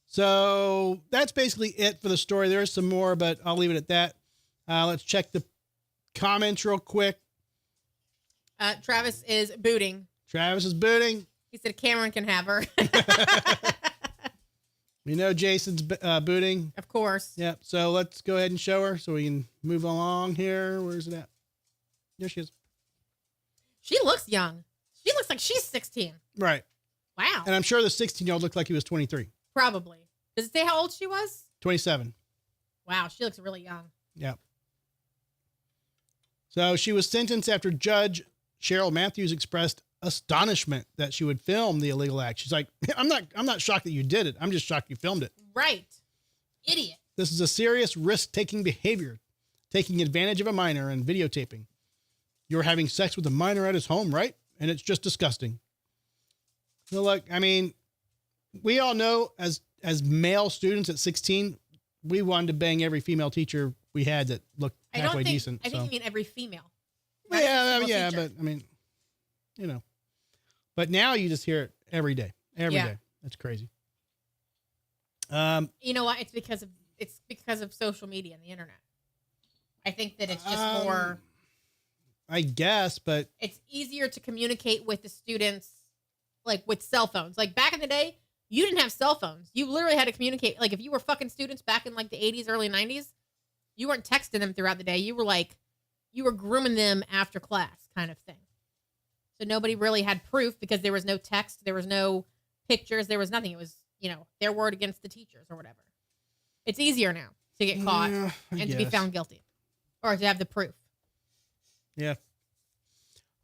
So that's basically it for the story. There's some more, but I'll leave it at that. Let's check the comments real quick. Travis is booting. Travis is booting. He said Cameron can have her. We know Jason's booting. Of course. Yep. So let's go ahead and show her so we can move along here. Where's it at? There she is. She looks young. She looks like she's 16. Right. Wow. And I'm sure the 16-year-old looked like he was 23. Probably. Does it say how old she was? 27. Wow, she looks really young. Yep. So she was sentenced after Judge Cheryl Matthews expressed astonishment that she would film the illegal act. She's like, I'm not shocked that you did it. I'm just shocked you filmed it. Right. Idiot. This is a serious risk-taking behavior, taking advantage of a minor and videotaping. You're having sex with a minor at his home, right? And it's just disgusting. So look, I mean, we all know as male students at 16, we wanted to bang every female teacher we had that looked halfway decent. I think you mean every female. Yeah, teacher. but I mean, you know. But now you just hear it every day. Every day. That's crazy. You know what? It's because of social media and the internet. I think that it's just more. I guess, but It's easier to communicate with the students, like with cell phones. Like back in the day, you didn't have cell phones. You literally had to communicate. Like if you were fucking students back in like the 80s, early 90s, you weren't texting them throughout the day. You were grooming them after class kind of thing. So nobody really had proof because there was no text, there was no pictures, there was nothing. It was, their word against the teachers or whatever. It's easier now to get caught and to be found guilty or to have the proof. Yeah.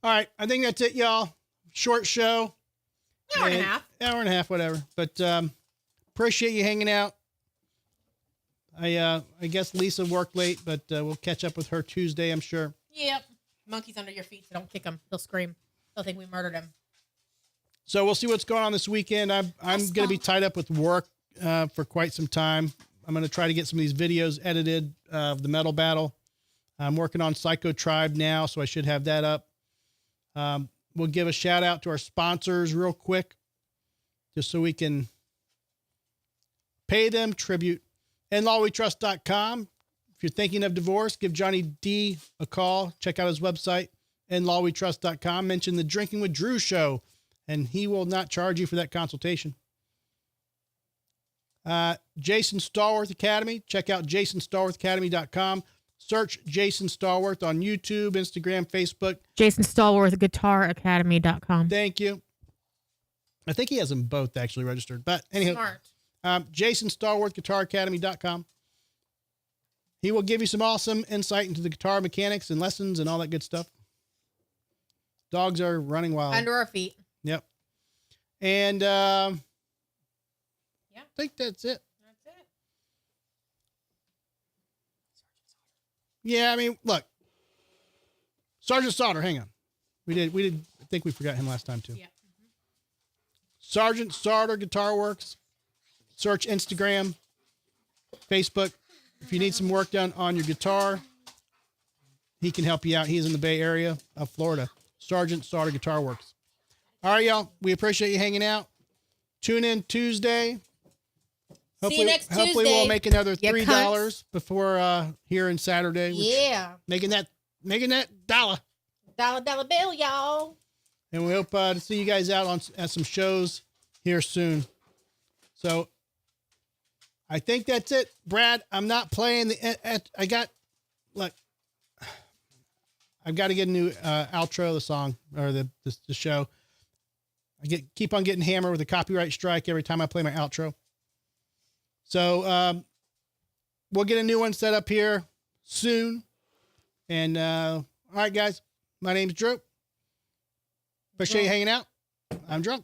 All right. I think that's it, y'all. Short show. Hour and a half. Hour and a half, whatever. But appreciate you hanging out. I guess Lisa worked late, but we'll catch up with her Tuesday, I'm sure. Yep. Monkey's under your feet, so don't kick him. He'll scream. He'll think we murdered him. So we'll see what's going on this weekend. I'm going to be tied up with work for quite some time. I'm going to try to get some of these videos edited of the metal battle. I'm working on Psycho Tribe now, so I should have that up. We'll give a shout out to our sponsors real quick, just so we can pay them tribute. InLawWeTrust.com. If you're thinking of divorce, give Johnny D a call. Check out his website, InLawWeTrust.com. Mention the Drinking with Drew show, and he will not charge you for that consultation. Jason Stallworth Academy. Check out JasonStallworthAcademy.com. Search Jason Stallworth on YouTube, Instagram, Facebook. Jason Stallworth, GuitarAcademy.com. Thank you. I think he has them both actually registered. But anyhow, Smart. Jason Stallworth, GuitarAcademy.com. He will give you some awesome insight into the guitar mechanics and lessons and all that good stuff. Dogs are running wild. Under our feet. Yep. And I think that's it. That's it. Yeah, I mean, look. Sergeant Sauter, hang on. We did I think we forgot him last time too. Yeah. Sergeant Sauter Guitar Works. Search Instagram, Facebook. If you need some work done on your guitar, he can help you out. He's in the Bay Area of Florida. Sergeant Sauter Guitar Works. All right, y'all. We appreciate you hanging out. Tune in Tuesday. See you next Tuesday. Hopefully we'll make another You $3 cunts. before here in Saturday. Yeah. Making that dollar. Dollar bill, y'all. And we hope to see you guys out at some shows here soon. So I think that's it. Brad, I'm not playing I've got to get a new outro of the song or the show. Keep on getting hammered with a copyright strike every time I play my outro. So we'll get a new one set up here soon. And all right, guys, my name's Drew. Appreciate you hanging out. I'm drunk.